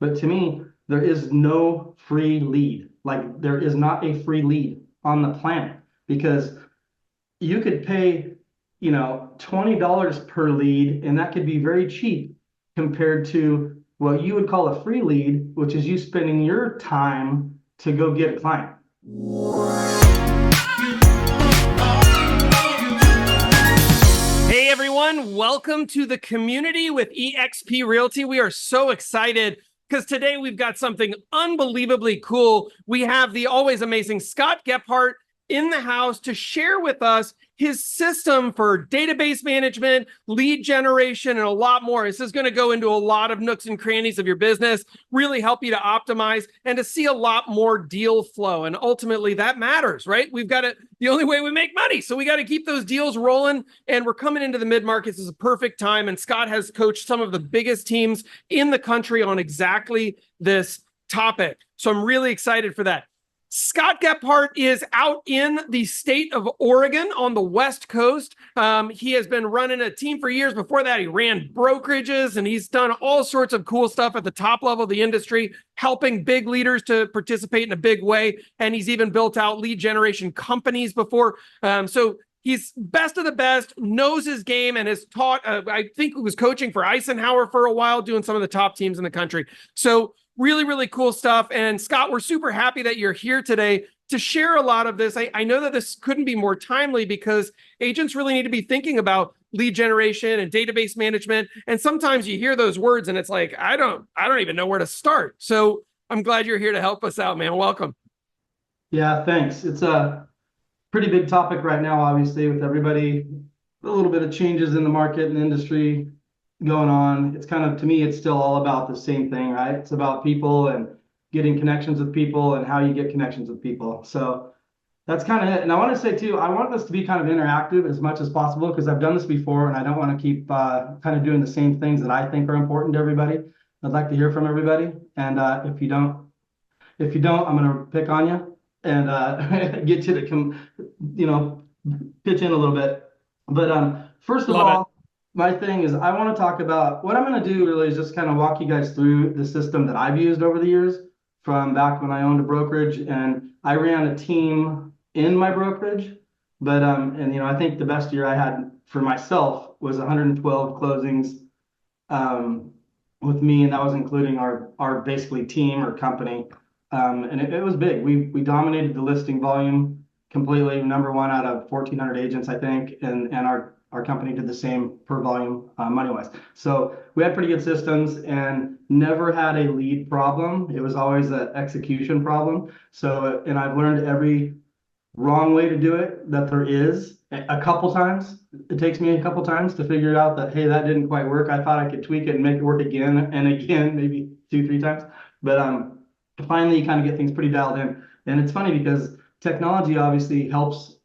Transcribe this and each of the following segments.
But to me, there is no free lead. Like there is not a free lead on the planet because you could pay, $20 per lead, and that could be very cheap compared to what you would call a free lead, which is you spending your time to go get a client. Hey everyone, welcome to the community with eXp Realty. We are so excited because today we've got something unbelievably cool. We have the always amazing Scott Gephart in the house to share with us his system for database management, lead generation, and a lot more. This is going to go into a lot of nooks and crannies of your business, really help you to optimize and to see a lot more deal flow. And ultimately that matters, right? We've got to, the only way we make money. So we got to keep those deals rolling. And we're coming into the mid-markets. This is a perfect time. And Scott has coached some of the biggest teams in the country on exactly this topic. So I'm really excited for that. Scott Gephart is out in the state of Oregon on the West Coast. He has been running a team for years. Before that, he ran brokerages, and he's done all sorts of cool stuff at the top level of the industry, helping big leaders to participate in a big way. And he's even built out lead generation companies before. So he's best of the best, knows his game, and has taught, I think he was coaching for Eisenhower for a while, doing some of the top teams in the country. So really, really cool stuff. And Scott, we're super happy that you're here today to share a lot of this. I know that this couldn't be more timely because agents really need to be thinking about lead generation and database management. And sometimes you hear those words and it's like, I don't even know where to start. So I'm glad you're here to help us out, man. Welcome. Yeah, thanks. It's a pretty big topic right now, obviously, with everybody, a little bit of changes in the market and industry going on. It's kind of, to me, it's still all about the same thing, right? It's about people and getting connections with people and how you get connections with people. So that's kind of it. And I want to say too, I want this to be kind of interactive as much as possible because I've done this before and I don't want to keep kind of doing the same things that I think are important to everybody. I'd like to hear from everybody. And if you don't, I'm going to pick on you and get you to pitch in a little bit. But first of all, my thing is I want to talk about what I'm going to do really is just kind of walk you guys through the system that I've used over the years from back when I owned a brokerage, and I ran a team in my brokerage. But I think the best year I had for myself was 112 closings with me, and that was including our basically team or company. And it was big. We dominated the listing volume completely, #1 out of 1,400 agents, I think, and our company did the same per volume money-wise. So we had pretty good systems and never had a lead problem. It was always an execution problem. So, and I've learned every wrong way to do it that there is a couple times. It takes me a couple times to figure out that, hey, that didn't quite work. I thought I could tweak it and make it work again and again, maybe 2-3 times. But finally, you kind of get things pretty dialed in. And it's funny because technology obviously helps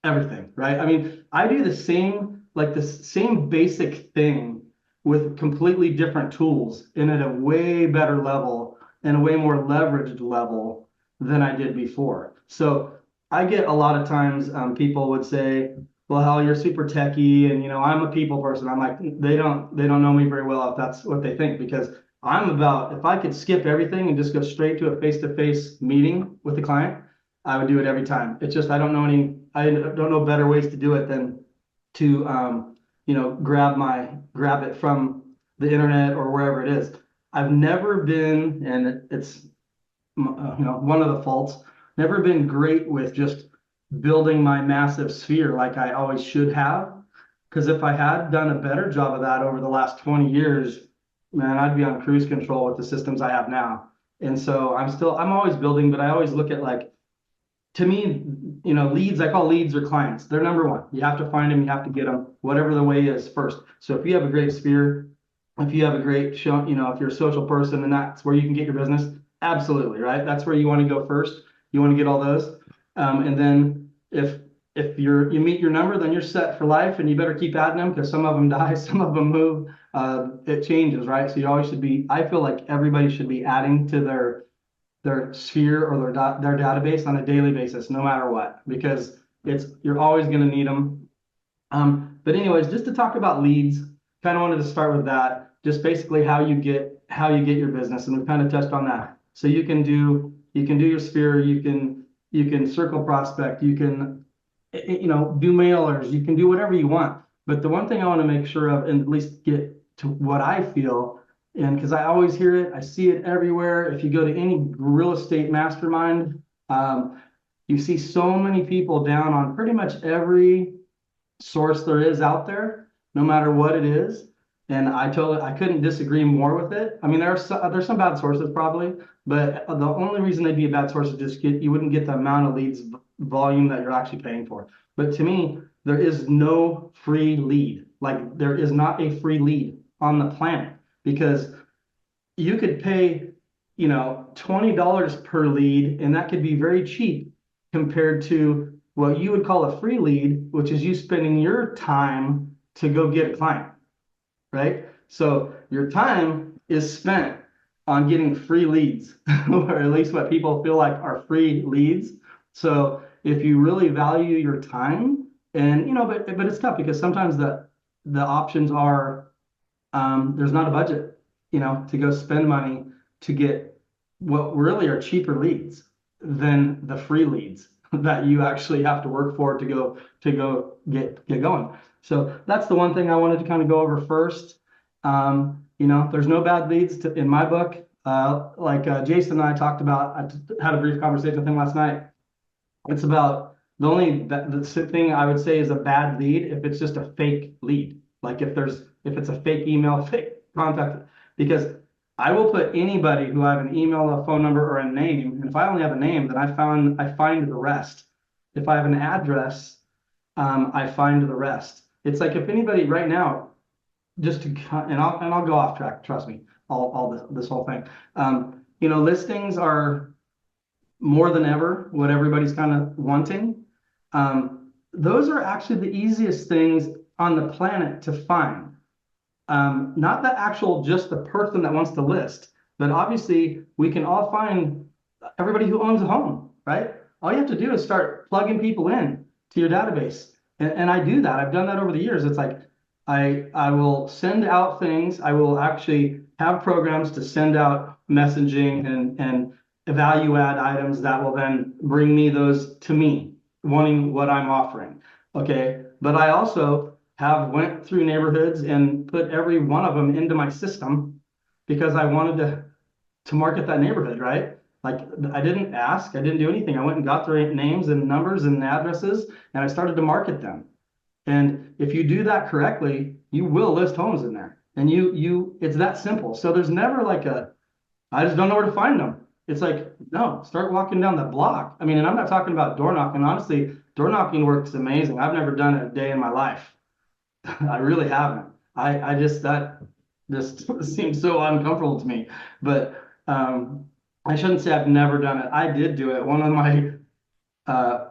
everything, right? I mean, I do the same basic thing with completely different tools and at a way better level and a way more leveraged level than I did before. So I get a lot of times people would say, well, Hal, you're super techie and I'm a people person. I'm like, they don't know me very well if that's what they think, because I'm about, if I could skip everything and just go straight to a face-to-face meeting with the client, I would do it every time. It's just I don't know better ways to do it than to grab it from the internet or wherever it is. I've never been, and it's one of the faults, never been great with just building my massive sphere like I always should have. Because if I had done a better job of that over the last 20 years, man, I'd be on cruise control with the systems I have now. And so I'm always building, but I always look at, like, to me, leads, I call leads or clients. They're #1. You have to find them, you have to get them, whatever the way is first. So if you have a great sphere, if you have a great show, if you're a social person and that's where you can get your business, absolutely, right? That's where you want to go first. You want to get all those. And then if you meet your number, then you're set for life, and you better keep adding them because some of them die, some of them move. It changes, right? So you always should be, I feel like everybody should be adding to their sphere or their database on a daily basis, no matter what, because you're always going to need them. But anyways, just to talk about leads, kind of wanted to start with that, just basically how you get how you get your business, and we've kind of touched on that. So you can do your sphere, you can circle prospect, you can do mailers, you can do whatever you want. But the one thing I want to make sure of, and at least get to what I feel, and because I always hear it, I see it everywhere. If you go to any real estate mastermind, you see so many people down on pretty much every source there is out there, no matter what it is. And I couldn't disagree more with it. I mean, there's some bad sources probably, but the only reason they'd be a bad source is just you wouldn't get the amount of leads volume that you're actually paying for. But to me, there is no free lead. Like, there is not a free lead on the planet, because you could pay, $20 per lead, and that could be very cheap compared to what you would call a free lead, which is you spending your time to go get a client, right? So your time is spent on getting free leads, or at least what people feel like are free leads. So if you really value your time, and but it's tough, because sometimes the options are there's not a budget, to go spend money to get what really are cheaper leads than the free leads that you actually have to work for to go get going. So that's the one thing I wanted to kind of go over first. There's no bad leads in my book. Jason and I talked about, I had a brief conversation with him last night. It's about the thing I would say is a bad lead if it's just a fake lead. Like if it's a fake email, fake contact, because I will put anybody who I have an email, a phone number, or a name. And if I only have a name, then I find the rest. If I have an address, I find the rest. It's like, if anybody right now, I'll go off track. Trust me, all this whole thing. Listings are more than ever what everybody's kind of wanting. Those are actually the easiest things on the planet to find. Not the actual, just the person that wants to list, but obviously we can all find everybody who owns a home, right? All you have to do is start plugging people in to your database. And I do that. I've done that over the years. It's like, I will send out things. I will actually have programs to send out messaging and value add items that will then bring me those to me, wanting what I'm offering. Okay. But I also have went through neighborhoods and put every one of them into my system, because I wanted to market that neighborhood, right? Like, I didn't ask, I didn't do anything. I went and got their names and numbers and addresses, and I started to market them. And if you do that correctly, you will list homes in there. And it's that simple. So there's never like I just don't know where to find them. It's like, no, start walking down the block. I mean, and I'm not talking about door knocking. Honestly, door knocking works amazing. I've never done it a day in my life. I really haven't. That just seems so uncomfortable to me. But I shouldn't say I've never done it. I did do it. One of my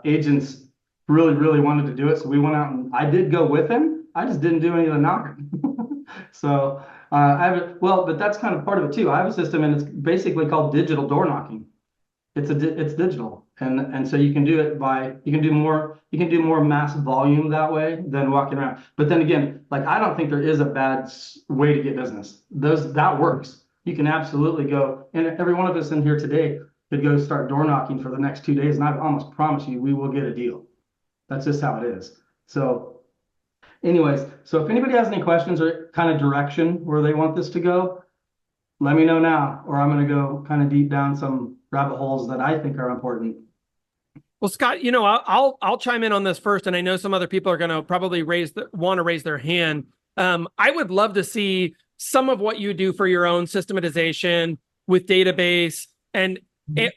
agents really, really wanted to do it, so we went out and I did go with him. I just didn't do any of the knocking. So but that's kind of part of it too. I have a system, and it's basically called digital door knocking. It's digital, and so you can do it you can do more mass volume that way than walking around. But then again, like, I don't think there is a bad way to get business. That works. You can absolutely go, and every one of us in here today could go start door knocking for the next 2 days, and I almost promise you we will get a deal. That's just how it is. So anyways, so if anybody has any questions or kind of direction where they want this to go, let me know now, or I'm going to go kind of deep down some rabbit holes that I think are important. Well, Scott, I'll chime in on this first, and I know some other people are going to probably want to raise their hand. I would love to see some of what you do for your own systematization with database and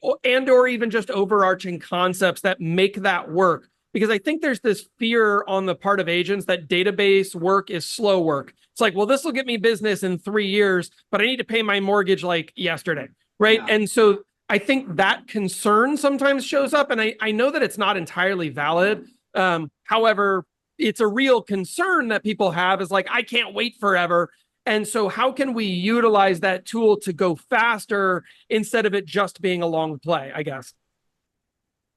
or even just overarching concepts that make that work. Because I think there's this fear on the part of agents that database work is slow work. It's like, well, this will get me business in 3 years, but I need to pay my mortgage like yesterday, right? Yeah. And so I think that concern sometimes shows up, and I know that it's not entirely valid. However, it's a real concern that people have, is like, I can't wait forever. And so how can we utilize that tool to go faster instead of it just being a long play, I guess?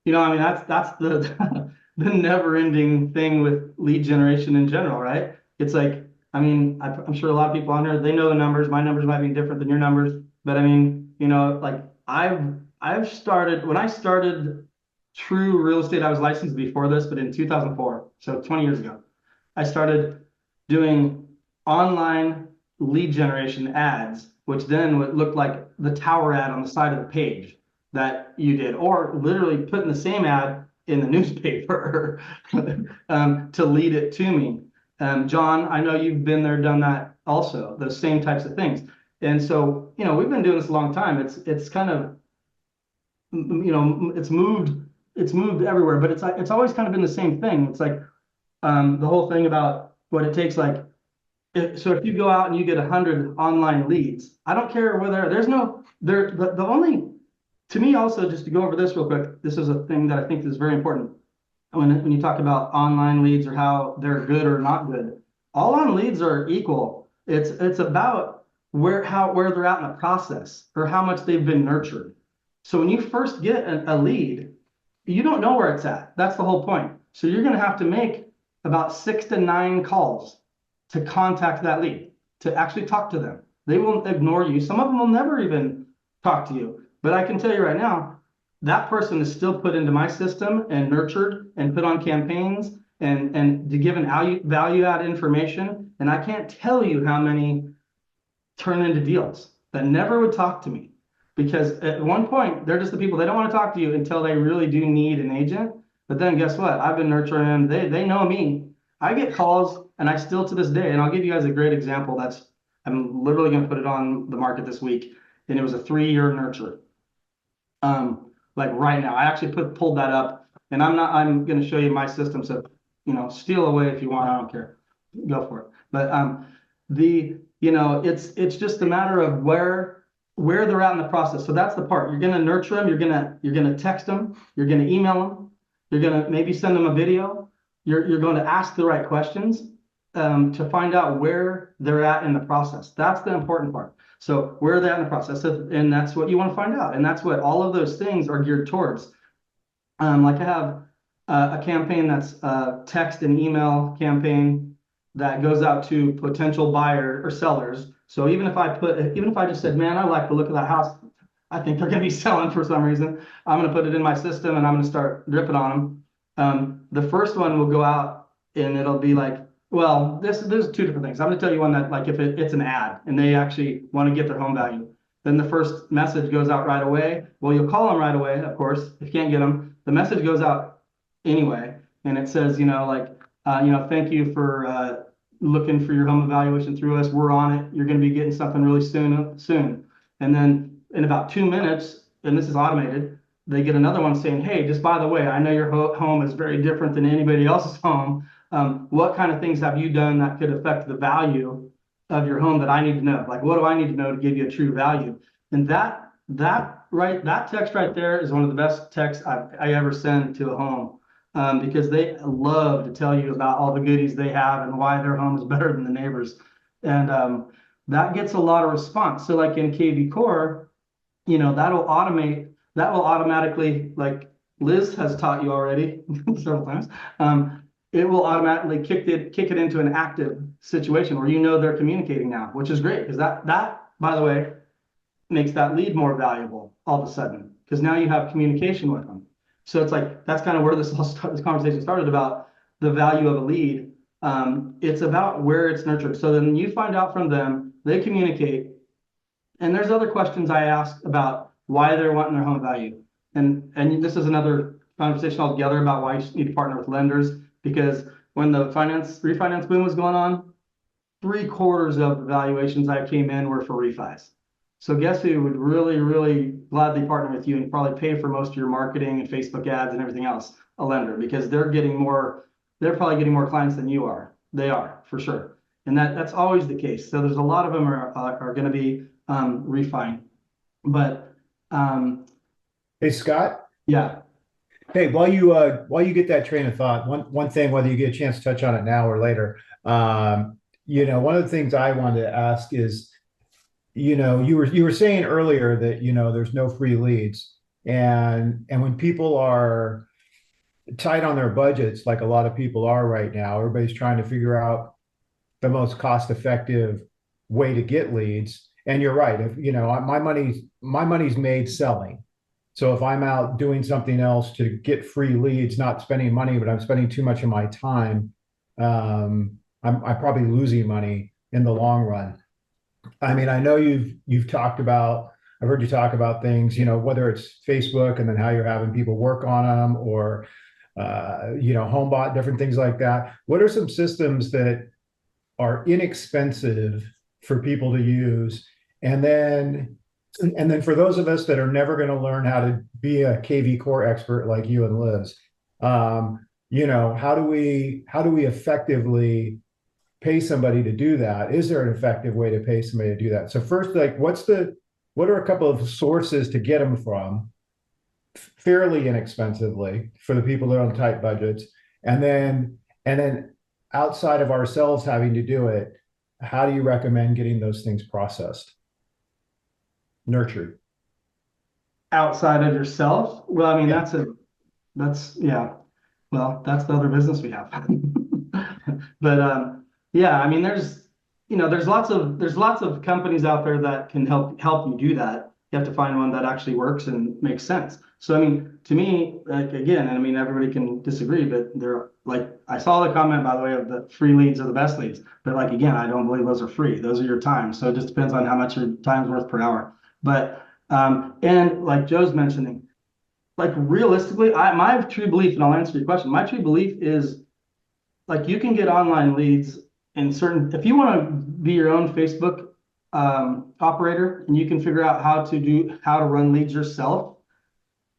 I mean, that's the the never-ending thing with lead generation in general, right? It's like, I mean, I'm sure a lot of people on there, they know the numbers. My numbers might be different than your numbers, but I mean, like I've started when I started true real estate. I was licensed before this, but in 2004, so 20 years ago, I started doing online lead generation ads, which then would look like the tower ad on the side of the page that you did, or literally putting the same ad in the newspaper to lead it to me. John, I know you've been there, done that also, those same types of things. And so, we've been doing this a long time. It's kind of, it's moved everywhere, but it's always kind of been the same thing. It's like the whole thing about what it takes, like, so if you go out and you get 100 online leads, I don't care whether there's no there the only to me also, just to go over this real quick, this is a thing that I think is very important when you talk about online leads or how they're good or not good. All on leads are equal. It's about where they're at in the process or how much they've been nurtured. So when you first get a lead, you don't know where it's at. That's the whole point. So you're going to have to make about 6 to 9 calls to contact that lead, to actually talk to them. They will ignore you. Some of them will never even talk to you. But I can tell you right now, that person is still put into my system and nurtured and put on campaigns and to give an value add information. And I can't tell you how many turn into deals that never would talk to me, because at one point they're just the people, they don't want to talk to you until they really do need an agent. But then guess what? I've been nurturing them. They know me. I get calls, and I still to this day, and I'll give you guys a great example. I'm literally going to put it on the market this week, and it was a 3-year nurture. Like right now, I actually pulled that up, and I'm going to show you my system. So, steal away if you want. I don't care. Go for it. But it's just a matter of where they're at in the process. So that's the part. You're going to nurture them. You're going to text them. You're going to email them. You're going to maybe send them a video. You're going to ask the right questions to find out where they're at in the process. That's the important part. So where they're at in the process, and that's what you want to find out. And that's what all of those things are geared towards. Like I have a campaign that's a text and email campaign that goes out to potential buyer or sellers. So even if I just said, man, I like the look of that house, I think they're going to be selling for some reason, I'm going to put it in my system and I'm going to start dripping on them. The first one will go out and it'll be like, well, there's 2 different things. I'm going to tell you one that, like, if it's an ad and they actually want to get their home value, then the first message goes out right away. Well, you'll call them right away, of course. If you can't get them, the message goes out anyway, and it says, thank you for looking for your home evaluation through us. We're on it. You're going to be getting something really soon. And then in about 2 minutes, and this is automated, they get another one saying, hey, just by the way, I know your home is very different than anybody else's home. What kind of things have you done that could affect the value of your home that I need to know? Like, what do I need to know to give you a true value? And that text right there is one of the best texts I ever send to a home, because they love to tell you about all the goodies they have and why their home is better than the neighbors. And that gets a lot of response. So like in KV Core, that will automatically, like Liz has taught you already several times, it will automatically kick it into an active situation where they're communicating now, which is great, because that by the way makes that lead more valuable all of a sudden, because now you have communication with them. So it's like that's kind of where this conversation started, about the value of a lead. It's about where it's nurtured. So then you find out from them, they communicate, and there's other questions I ask about why they're wanting their home value, and this is another conversation altogether about why you need to partner with lenders. Because when the refinance boom was going on, 3/4 of the valuations I came in were for refis. So guess who would really, really gladly partner with you and probably pay for most of your marketing and Facebook ads and everything else? A lender, because they're probably getting more clients than you are. They are, for sure. And that's always the case. So there's a lot of them are going to be refi. But Hey, Scott. yeah. Hey, while you get that train of thought, one thing, whether you get a chance to touch on it now or later, one of the things I wanted to ask is, you were saying earlier that there's no free leads, and when people are tight on their budgets, like a lot of people are right now, everybody's trying to figure out the most cost-effective way to get leads. And you're right. If my money's made selling. So if I'm out doing something else to get free leads, not spending money, but I'm spending too much of my time, I'm probably losing money in the long run. I mean, I know you've talked about, I've heard you talk about things, whether it's Facebook and then how you're having people work on them, or HomeBot, different things like that. What are some systems that are inexpensive for people to use? And then for those of us that are never going to learn how to be a KV core expert like you and Liz, how do we effectively pay somebody to do that? Is there an effective way to pay somebody to do that? So first, like, what are a couple of sources to get them from fairly inexpensively for the people that are on tight budgets? And then outside of ourselves having to do it, how do you recommend getting those things processed, nurtured? Outside of yourself? Well, I mean, Yeah. yeah. Well, that's the other business we have. But yeah, I mean, there's lots of companies out there that can help you do that. You have to find one that actually works and makes sense. So, I mean, to me, like, again, and I mean, everybody can disagree, but I saw the comment, by the way, of the free leads are the best leads. But like, again, I don't believe those are free. Those are your time. So it just depends on how much your time's worth per hour. But, and like Joe's mentioning, like, realistically, my true belief, and I'll answer your question, my true belief is, like, you can get online leads if you want to be your own Facebook operator, and you can figure out how to run leads yourself,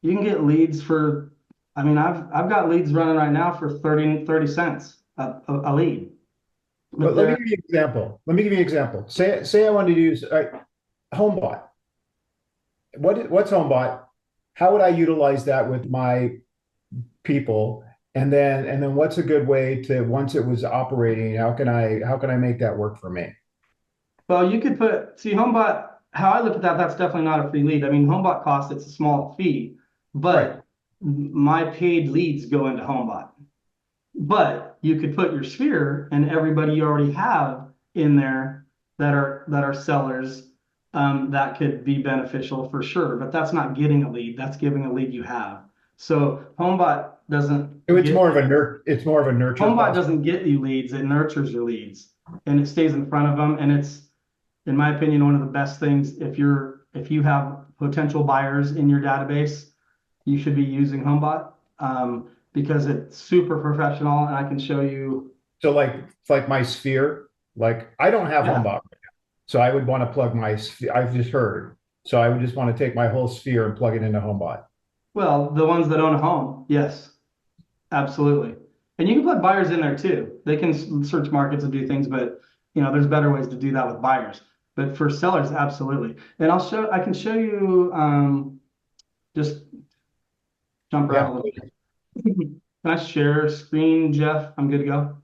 you can get leads for, I mean, I've got leads running right now for 30 cents a lead. But let me give you an example. Say I wanted to use HomeBot. What's HomeBot? How would I utilize that with my people? And then what's a good way to, once it was operating, how can I make that work for me? Well, you could HomeBot, how I look at that, that's definitely not a free lead. I mean, HomeBot costs, it's a small fee, but Right. my paid leads go into HomeBot. But you could put your sphere and everybody you already have in there that are sellers, that could be beneficial for sure. But that's not getting a lead, that's giving a lead you have. So HomeBot doesn't. It's more of a nurture. HomeBot doesn't get you leads, it nurtures your leads, and it stays in front of them. And it's, in my opinion, one of the best things. If you have potential buyers in your database, you should be using HomeBot, because it's super professional, and I can show you. So like my sphere, like I don't have HomeBot right now, so I would want to plug my sphere. I've just heard, so I would just want to take my whole sphere and plug it into HomeBot. Well, the ones that own a home, yes, absolutely. And you can put buyers in there too. They can search markets and do things, but there's better ways to do that with buyers. But for sellers, absolutely. And I can show you, just jump around a little bit. Can I share screen, Jeff? I'm good to go.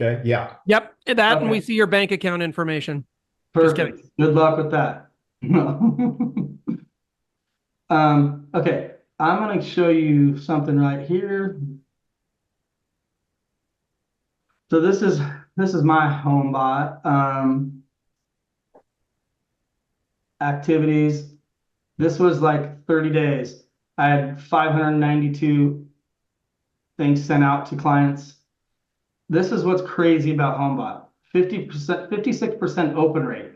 Okay. Yeah. Yep. That, and Okay. we see your bank account information. Perfect. Good luck with that. Okay. I'm going to show you something right here. So this is my HomeBot activities. This was like 30 days. I had 592 things sent out to clients. This is what's crazy about HomeBot. 50%, 56% open rate,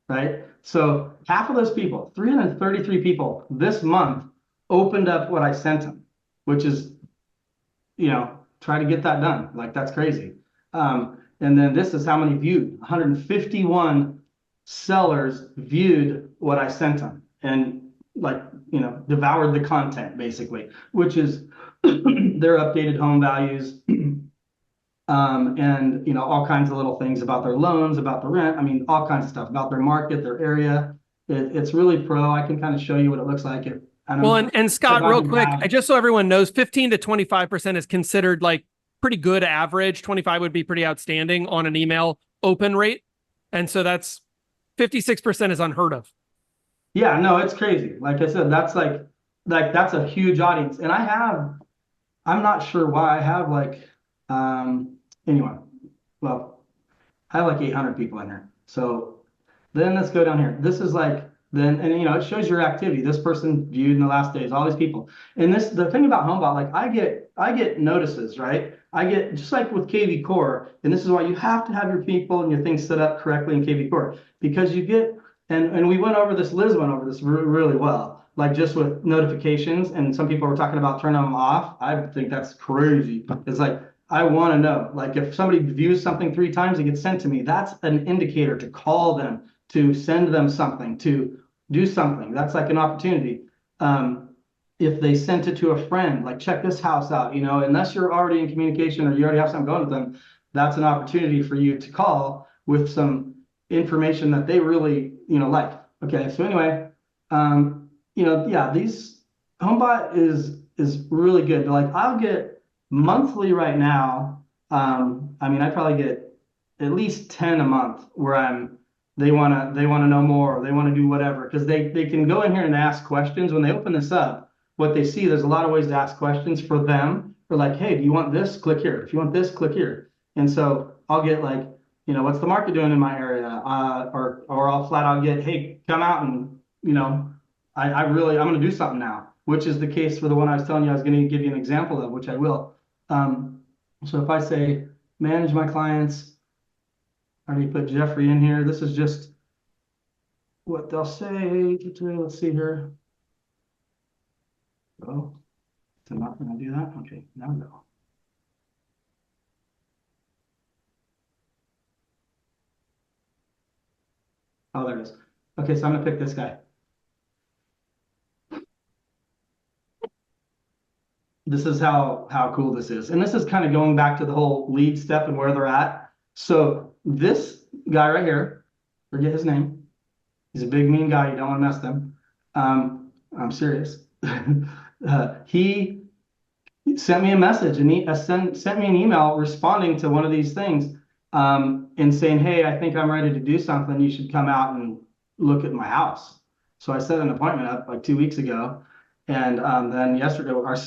right? So half of those people, 333 people this month, opened up what I sent them, which is, try to get that done. Like, that's crazy. And then this is how many viewed. 151 sellers viewed what I sent them and, like, devoured the content, basically, which is their updated home values, and all kinds of little things about their loans, about the rent. I mean, all kinds of stuff about their market, their area. It's really pro. I can kind of show you what it looks like. And Scott, real quick, just so everyone knows, 15 to 25% is considered like pretty good average. 25 would be pretty outstanding on an email open rate. And so that's 56% is unheard of. Yeah, no, it's crazy. Like I said, that's like that's a huge audience. And I'm not sure why I have anyway, well, I have like 800 people in here. So then let's go down here. This is like, then, and you know, it shows your activity. This person viewed in the last days, all these people. And this, the thing about HomeBot, like I get notices, right? I get, just like with KV Core, and this is why you have to have your people and your things set up correctly in KV Core, because you get, and we went over this, Liz went over this really well, like just with notifications, and some people were talking about turning them off. I think that's crazy. It's like, I want to know, like if somebody views something 3 times, it gets sent to me. That's an indicator to call them, to send them something, to do something. That's like an opportunity. If they sent it to a friend, like check this house out, you know, unless you're already in communication or you already have something going with them, that's an opportunity for you to call with some information that they really, you know, like. Okay, so anyway, you know, yeah, these HomeBot is really good. Like I'll get monthly right now. I mean, I probably get at least 10 a month where they want to know more, or they want to do whatever, because they can go in here and ask questions. When they open this up, what they see, there's a lot of ways to ask questions for them. For like, hey, do you want this? Click here. If you want this, click here. And so I'll get like, you know, what's the market doing in my area? Or I'll flat out get, hey, come out and, you know, I'm going to do something now, which is the case for the one I was telling you I was going to give you an example of, which I will. So if I say manage my clients, I already put Jeffrey in here. This is just what they'll say. Let's see here. Oh, I'm not going to do that. Okay, now we go. Oh, there it is. Okay, so I'm going to pick this guy. This is how cool this is. And this is kind of going back to the whole lead step and where they're at. So this guy right here, forget his name. He's a big, mean guy. You don't want to mess with him. I'm serious. He sent me a message, and he sent me an email responding to one of these things, and saying, hey, I think I'm ready to do something. You should come out and look at my house. So I set an appointment up like 2 weeks ago. And then yesterday, our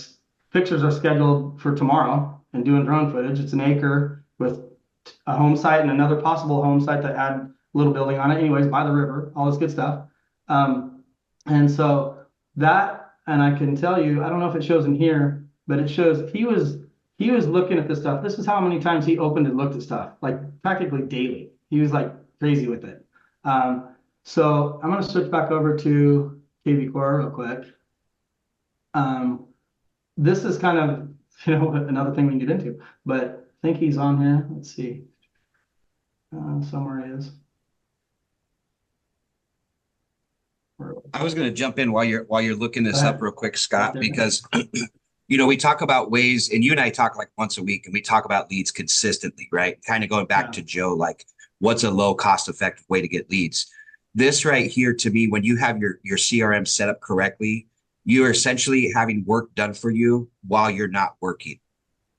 pictures are scheduled for tomorrow and doing drone footage. It's an acre with a home site and another possible home site that had a little building on it. Anyways, by the river, all this good stuff. And so that, and I can tell you, I don't know if it shows in here, but it shows he was looking at this stuff. This is how many times he opened and looked at stuff, like practically daily. He was like crazy with it. So I'm going to switch back over to KV Core real quick. This is kind of, you know, another thing we can get into, but I think he's on here. Let's see. Somewhere he is. I was going to jump in while you're looking this up real quick, Scott, because you know, we talk about ways, and you and I talk like once a week, and we talk about leads consistently, right? Kind of going back to Joe, like what's a low cost effective way to get leads? This right here, to me, when you have your CRM set up correctly, you're essentially having work done for you while you're not working.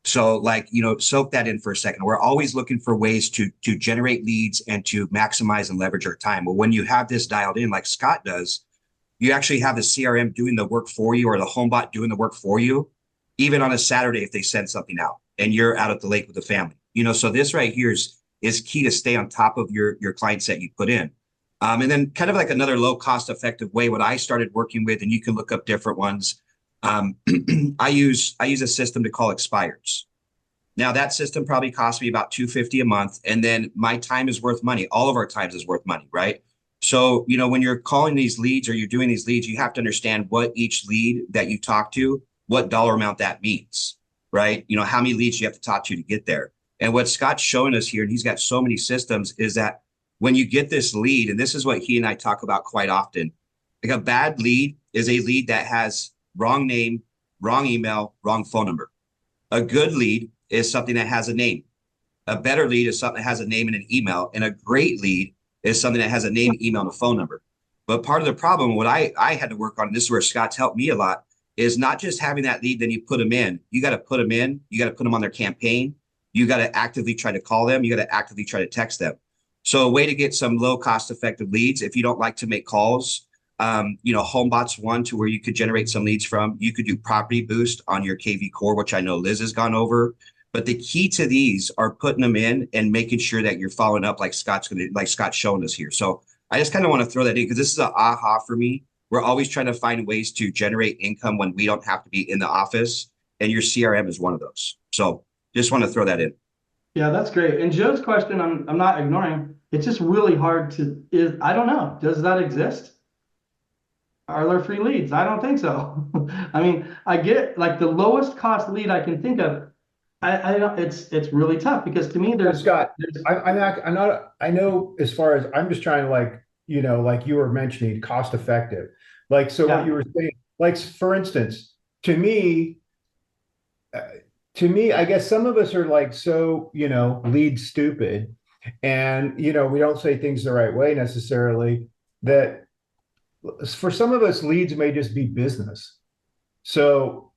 So like, you know, soak that in for a second. We're always looking for ways to generate leads and to maximize and leverage our time. Well, when you have this dialed in like Scott does, you actually have the CRM doing the work for you, or the HomeBot doing the work for you, even on a Saturday if they send something out and you're out at the lake with the family. You know, so this right here is key to stay on top of your client set you put in. And then kind of like another low cost effective way, what I started working with, and you can look up different ones. I use a system to call expires. Now that system probably cost me about $250 a month. And then my time is worth money. All of our times is worth money, right? So, you know, when you're calling these leads or you're doing these leads, you have to understand what each lead that you talk to, what dollar amount that means, right? You know, how many leads you have to talk to get there. And what Scott's showing us here, and he's got so many systems, is that when you get this lead, and this is what he and I talk about quite often, like a bad lead is a lead that has wrong name, wrong email, wrong phone number. A good lead is something that has a name. A better lead is something that has a name and an email. And a great lead is something that has a name, email, and a phone number. But part of the problem, what I had to work on, and this is where Scott's helped me a lot, is not just having that lead, then you put them in. You got to put them in. You got to put them on their campaign. You got to actively try to call them. You got to actively try to text them. So a way to get some low cost effective leads, if you don't like to make calls, you know, HomeBot's one to where you could generate some leads from. You could do Property Boost on your KV Core, which I know Liz has gone over. But the key to these are putting them in and making sure that you're following up like Scott's showing us here. So I just kind of want to throw that in because this is an aha for me. We're always trying to find ways to generate income when we don't have to be in the office, and your CRM is one of those. So just want to throw that in. Yeah, that's great. And Joe's question, I'm not ignoring. It's just really hard I don't know. Does that exist? Are there free leads? I don't think so. I mean, I get like the lowest cost lead I can think of. I know it's really tough because to me Scott, I'm not, I know as far as I'm just trying to like, like you were mentioning, cost effective. Like, so what you were saying, like, for instance, to me, I guess some of us are like, so, lead stupid. And, we don't say things the right way necessarily, that for some of us, leads may just be business. So,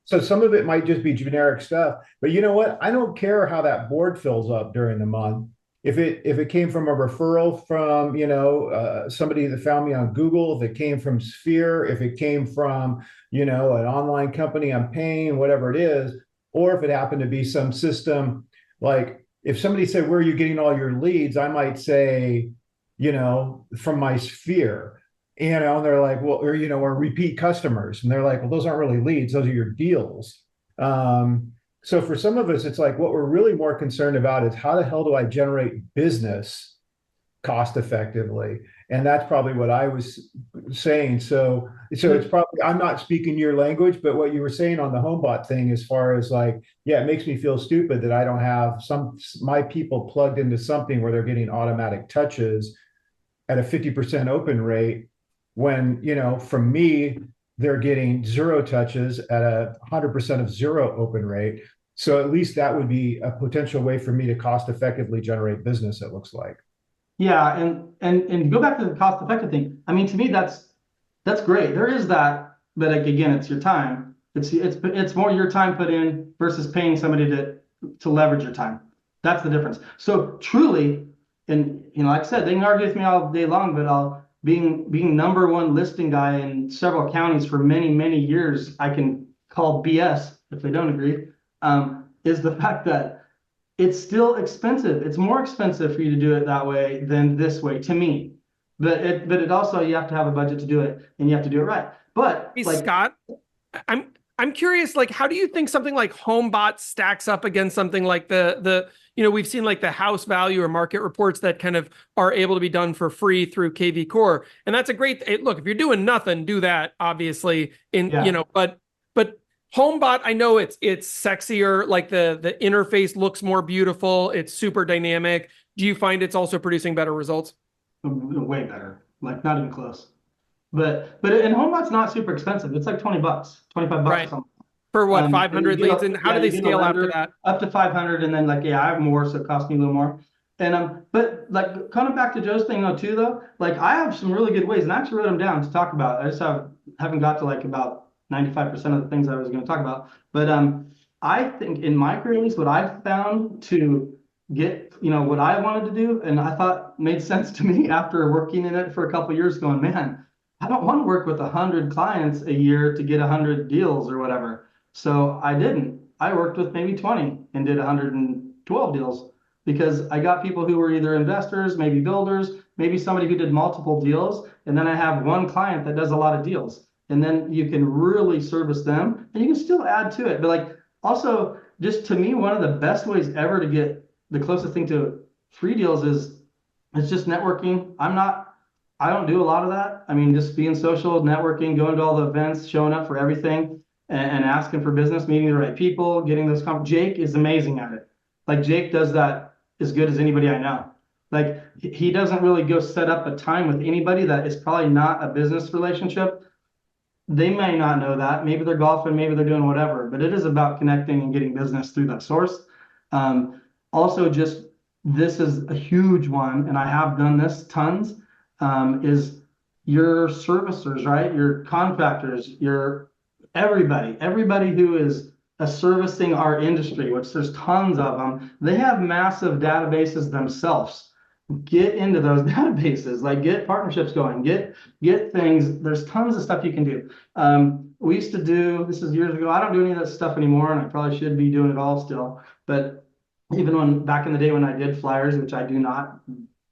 so some of it might just be generic stuff, but you know what? I don't care how that board fills up during the month. If it came from a referral from, somebody that found me on Google, if it came from Sphere, if it came from, an online company I'm paying, whatever it is, or if it happened to be some system, like if somebody said, where are you getting all your leads? I might say, from my Sphere. And they're like, well, or repeat customers. And they're like, well, those aren't really leads. Those are your deals. So for some of us, it's like what we're really more concerned about is how the hell do I generate business cost effectively? And that's probably what I was saying. So it's probably, I'm not speaking your language, but what you were saying on the HomeBot thing, as far as like, yeah, it makes me feel stupid that I don't have my people plugged into something where they're getting automatic touches at a 50% open rate. When, from me, they're getting 0 touches at a 100% of 0 open rate. So at least that would be a potential way for me to cost effectively generate business, it looks like. Yeah, and go back to the cost effective thing. I mean, to me, that's great. There is that, but like, again, it's your time. It's more your time put in versus paying somebody to leverage your time. That's the difference. So truly, and like I said, they can argue with me all day long, but being #1 listing guy in several counties for many, many years, I can call BS if they don't agree, is the fact that it's still expensive. It's more expensive for you to do it that way than this way, to me. But it also, you have to have a budget to do it, and you have to do it right. But hey, Scott, I'm curious, like, how do you think something like HomeBot stacks up against something like the we've seen like the house value or market reports that kind of are able to be done for free through KV Core. And that's a great, look, if you're doing nothing, do that, obviously, but HomeBot, I know it's sexier, like the interface looks more beautiful. It's super dynamic. Do you find it's also producing better results? Way better, like not even close. But and HomeBot's not super expensive. It's like $20, $25 right. or something. For what, 500 leads? And how do they scale after that? Up to 500, and then like, I have more, so it costs me a little more. And but like coming back to Joe's thing too, though, like I have some really good ways, and I actually wrote them down to talk about. I just haven't got to like about 95% of the things I was going to talk about. But I think in my career, at least, what I've found to get, what I wanted to do, and I thought made sense to me after working in it for a couple of years, going, man, I don't want to work with 100 clients a year to get 100 deals or whatever. So I didn't. I worked with maybe 20 and did 112 deals because I got people who were either investors, maybe builders, maybe somebody who did multiple deals. And then I have one client that does a lot of deals. And then you can really service them and you can still add to it. But like also, just to me, one of the best ways ever to get the closest thing to free deals is it's just networking. I don't do a lot of that. I mean, just being social, networking, going to all the events, showing up for everything. And asking for business, meeting the right people, getting those. Jake is amazing at it. Like Jake does that as good as anybody I know. Like he doesn't really go set up a time with anybody that is probably not a business relationship. They may not know that. Maybe they're golfing, maybe they're doing whatever. But it is about connecting and getting business through that source. Also, just this is a huge one, and I have done this tons. Is your servicers, right? Your contractors, your everybody who is servicing our industry, which there's tons of them, they have massive databases themselves get into those databases, like get partnerships going, get things. There's tons of stuff you can do. We used to do, this is years ago. I don't do any of that stuff anymore, and I probably should be doing it all still. But even when back in the day when I did flyers, which I do not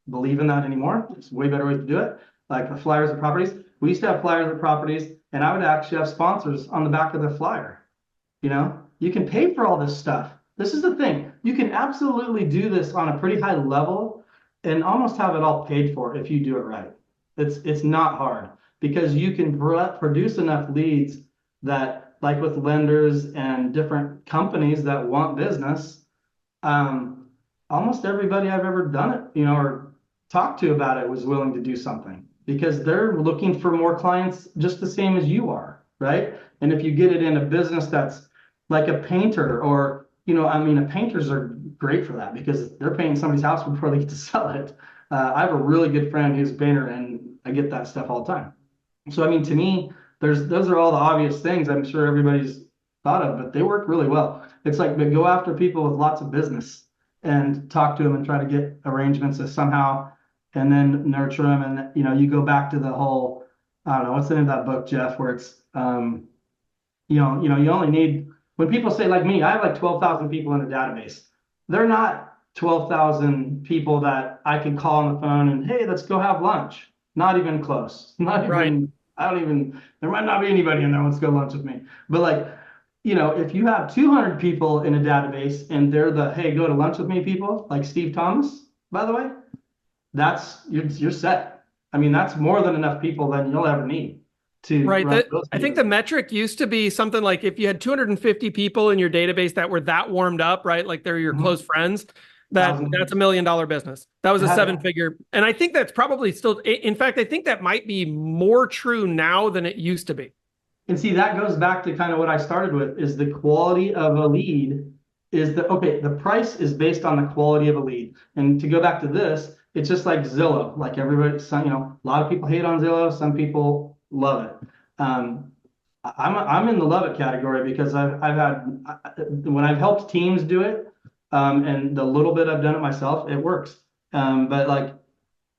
believe in that anymore, it's way better ways to do it. Like the flyers of properties, we used to have flyers of properties, and I would actually have sponsors on the back of the flyer. You know, you can pay for all this stuff. This is the thing. You can absolutely do this on a pretty high level and almost have it all paid for if you do it right. It's not hard because you can produce enough leads that, like with lenders and different companies that want business, almost everybody I've ever done it, you know, or talked to about it was willing to do something because they're looking for more clients just the same as you are, right? And if you get it in a business that's like a painter or, you know, I mean, painters are great for that because they're painting somebody's house before they get to sell it. I have a really good friend who's a painter, and I get that stuff all the time. So, I mean, to me, those are all the obvious things I'm sure everybody's thought of, but they work really well. It's like, but go after people with lots of business and talk to them and try to get arrangements somehow, and then nurture them. And, you know, you go back to the whole, I don't know, what's the name of that book, Jeff, where it's, you only need, when people say like me, I have like 12,000 people in a database. They're not 12,000 people that I can call on the phone and, hey, let's go have lunch. Not even close. Not even, Right. There might not be anybody in there who wants to go lunch with me. But like, you know, if you have 200 people in a database and they're the, hey, go to lunch with me people, like Steve Thomas, by the way, you're set. I mean, that's more than enough people than you'll ever need. Right. I think the metric used to be something like if you had 250 people in your database that were that warmed up, right? Like they're your close friends, that's $1 million business. That was a 7-figure. And I think that's probably still, in fact, I think that might be more true now than it used to be. And see, that goes back to kind of what I started with is the quality of a lead is the price is based on the quality of a lead. And to go back to this, it's just like Zillow, like everybody, you know, a lot of people hate on Zillow. Some people love it. I'm in the love it category because I've had, when I've helped teams do it, and the little bit I've done it myself, it works. But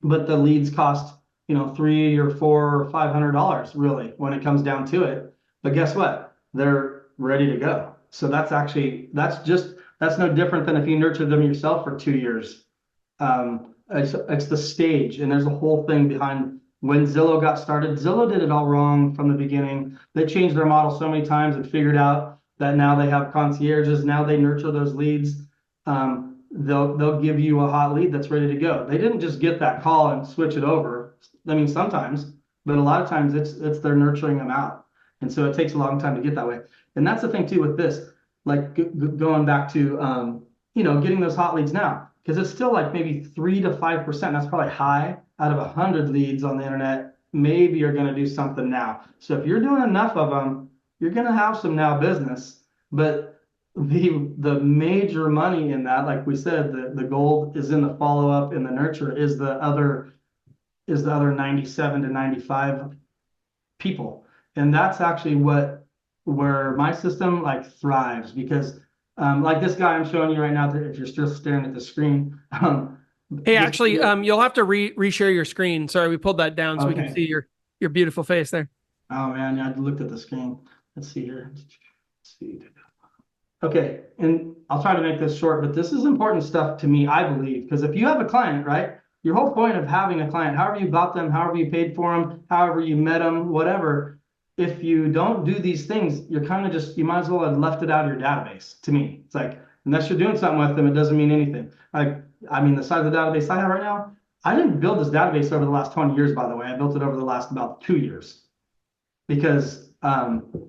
the leads cost, you know, $300 or $400 or $500 really when it comes down to it. But guess what? They're ready to go. So that's no different than if you nurtured them yourself for 2 years. It's the stage, and there's a whole thing behind when Zillow got started. Zillow did it all wrong from the beginning. They changed their model so many times and figured out that now they have concierges. Now they nurture those leads. They'll give you a hot lead that's ready to go. They didn't just get that call and switch it over. I mean, sometimes, but a lot of times it's they're nurturing them out. And so it takes a long time to get that way. And that's the thing too with this, like going back to, you know, getting those hot leads now, because it's still like maybe 3 to 5%. That's probably high out of 100 leads on the internet. Maybe you're going to do something now. So if you're doing enough of them, you're going to have some now business. But the major money in that, like we said, the gold is in the follow-up and the nurture is the other 97 to 95 people. And that's actually where my system like thrives, because like this guy I'm showing you right now, if you're still staring at the screen. Hey, actually, you'll have to reshare your screen. Sorry, we pulled that down so we can see your beautiful face there. Oh man, I looked at the screen. Let's see here. Let's see. Okay, and I'll try to make this short, but this is important stuff to me, I believe, because if you have a client, right, your whole point of having a client, however you got them, however you paid for them, however you met them, whatever, if you don't do these things, you're kind of just, you might as well have left it out of your database. To me, it's like, unless you're doing something with them, it doesn't mean anything. I mean, the size of the database I have right now, I didn't build this database over the last 20 years, by the way. I built it over the last about 2 years because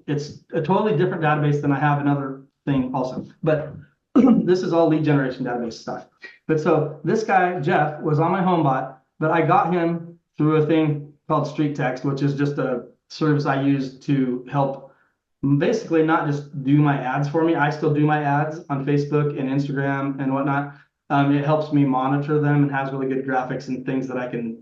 it's a totally different database than I have another thing also. But this is all lead generation database stuff. But so this guy, Jeff, was on my HomeBot, but I got him through a thing called Street Text, which is just a service I use to help basically not just do my ads for me. I still do my ads on Facebook and Instagram and whatnot. It helps me monitor them and has really good graphics and things that I can,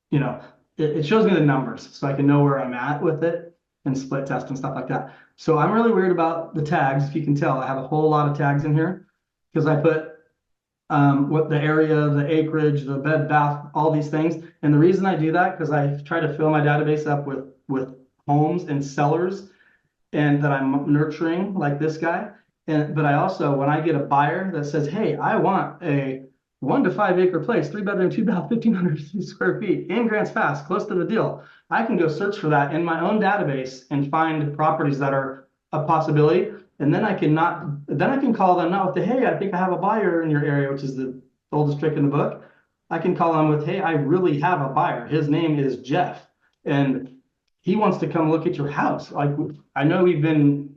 you know, it shows me the numbers so I can know where I'm at with it and split test and stuff like that. So I'm really weird about the tags. If you can tell, I have a whole lot of tags in here because I put what the area, the acreage, the bed, bath, all these things. And the reason I do that, because I try to fill my database up with homes and sellers and that I'm nurturing, like this guy. But I also, when I get a buyer that says, hey, I want a 1 to 5 acre place, 3-bedroom, 2-bath, 1,500 square feet in Grants Pass, close to the deal, I can go search for that in my own database and find properties that are a possibility. And then I can call them not with the, hey, I think I have a buyer in your area, which is the oldest trick in the book. I can call them with, hey, I really have a buyer. His name is Jeff, and he wants to come look at your house. Like, I know we've been,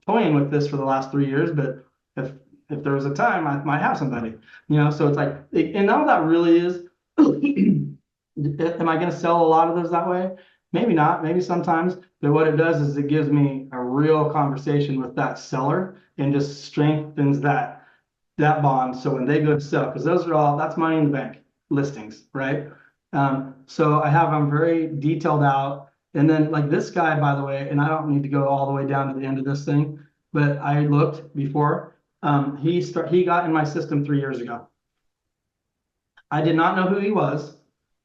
toying with this for the last 3 years, but if there was a time, I might have somebody, so it's like, and all that really is, am I going to sell a lot of those that way? Maybe not, maybe sometimes, but what it does is it gives me a real conversation with that seller and just strengthens that bond. So when they go to sell, because that's money in the bank listings, right? So I have them very detailed out. And then like this guy, by the way, and I don't need to go all the way down to the end of this thing, but I looked before, he got in my system 3 years ago. I did not know who he was,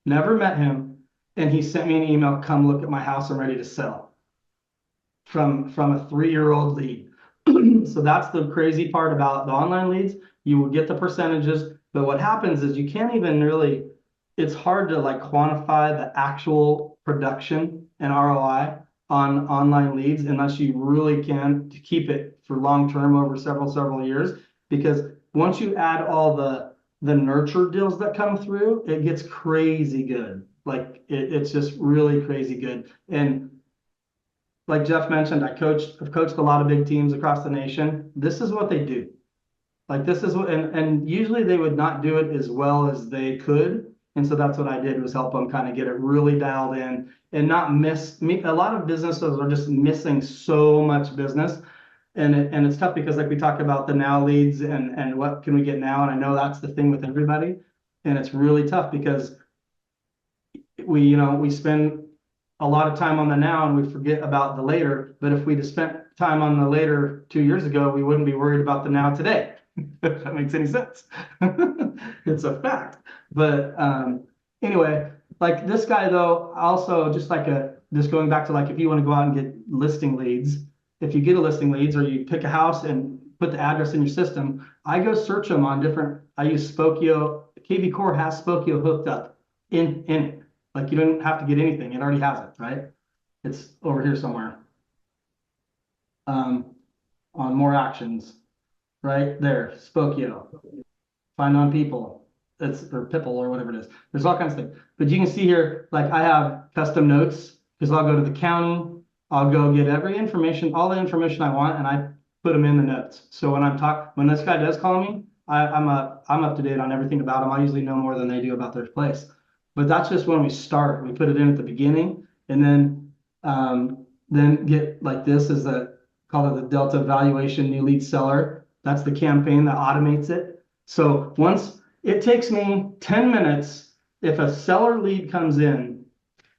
never met him. And he sent me an email, come look at my house, I'm ready to sell, from a 3-year-old lead. So that's the crazy part about the online leads. You will get the percentages, but what happens is you can't even really, it's hard to like quantify the actual production and ROI on online leads unless you really can to keep it for long term over several years. Because once you add all the nurture deals that come through, it gets crazy good. Like it's just really crazy good. And like Jeff mentioned, I've coached a lot of big teams across the nation. This is what they do. Like this is what, and usually they would not do it as well as they could. And so that's what I did, was help them kind of get it really dialed in and not miss me. A lot of businesses are just missing so much business. And it's tough because like we talk about the now leads and what can we get now? And I know that's the thing with everybody. And it's really tough because we spend a lot of time on the now and we forget about the later. But if we'd have spent time on the later 2 years ago, we wouldn't be worried about the now today. If that makes any sense. It's a fact. But anyway, like this guy though, also just going back to like, if you want to go out and get listing leads, if you get a listing leads or you pick a house and put the address in your system, I go search them on I use Spokio. KV Core has Spokio hooked up in it. Like you don't have to get anything. It already has it, right? It's over here somewhere. On more actions, right there, Spokio. Find on people. Or Pipple or whatever it is. There's all kinds of things. But you can see here, like I have custom notes because I'll go to the county. I'll go get every information, all the information I want, and I put them in the notes. So when this guy does call me, I'm up to date on everything about them. I usually know more than they do about their place. But that's just when we start. We put it in at the beginning, and then get like this is call it the Delta Valuation New Lead Seller. That's the campaign that automates it. So once it takes me 10 minutes, if a seller lead comes in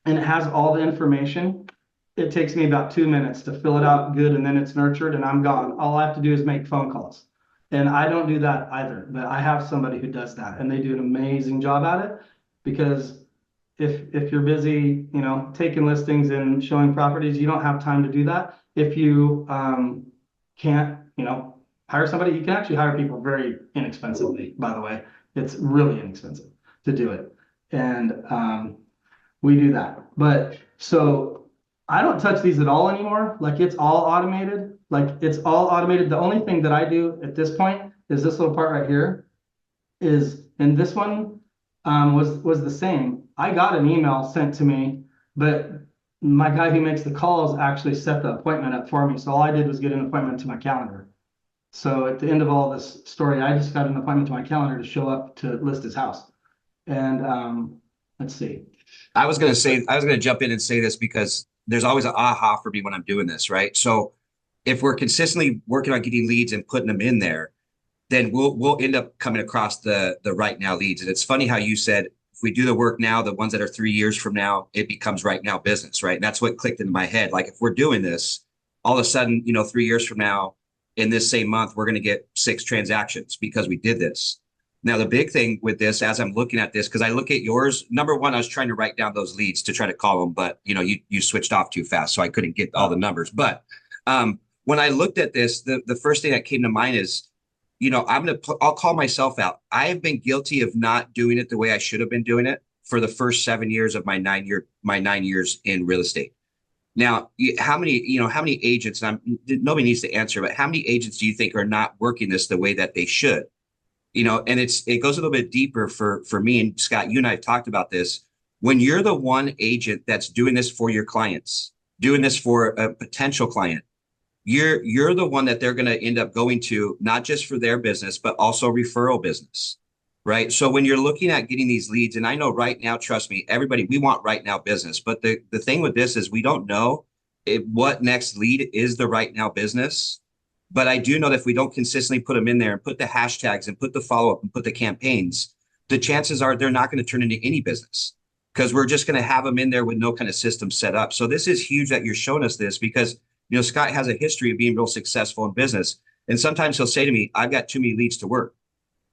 and it has all the information, it takes me about 2 minutes to fill it out good, and then it's nurtured and I'm gone. All I have to do is make phone calls. And I don't do that either, but I have somebody who does that, and they do an amazing job at it. Because if you're busy, taking listings and showing properties, you don't have time to do that. If you can't, hire somebody, you can actually hire people very inexpensively, by the way. It's really inexpensive to do it. And we do that. But so I don't touch these at all anymore. Like it's all automated. The only thing that I do at this point is this little part right here and this one was the same. I got an email sent to me, but my guy who makes the calls actually set the appointment up for me. So all I did was get an appointment to my calendar. So at the end of all this story, I just got an appointment to my calendar to show up to list his house. And let's see. I was going to jump in and say this because there's always an aha for me when I'm doing this, right? So if we're consistently working on getting leads and putting them in there, then we'll end up coming across the right now leads. And it's funny how you said, if we do the work now, the ones that are 3 years from now, it becomes right now business, right? And that's what clicked into my head. Like if we're doing this, all of a sudden, 3 years from now, in this same month, we're going to get 6 transactions because we did this. Now, the big thing with this, as I'm looking at this, because I look at yours, number one, I was trying to write down those leads to try to call them, but you switched off too fast, so I couldn't get all the numbers. But when I looked at this, the first thing that came to mind is, I'll call myself out. I have been guilty of not doing it the way I should have been doing it for the first 7 years of my 9 years in real estate. Now, how many agents, and nobody needs to answer, but how many agents do you think are not working this the way that they should? And it goes a little bit deeper for me, and Scott, you and I have talked about this. When you're the one agent that's doing this for your clients, doing this for a potential client, you're the one that they're going to end up going to, not just for their business, but also referral business, right? So when you're looking at getting these leads, and I know right now, trust me, everybody, we want right now business. But the thing with this is we don't know what next lead is the right now business. But I do know that if we don't consistently put them in there and put the hashtags and put the follow-up and put the campaigns, the chances are they're not going to turn into any business, because we're just going to have them in there with no kind of system set up. So this is huge that you're showing us this, because Scott has a history of being real successful in business. And sometimes he'll say to me, I've got too many leads to work.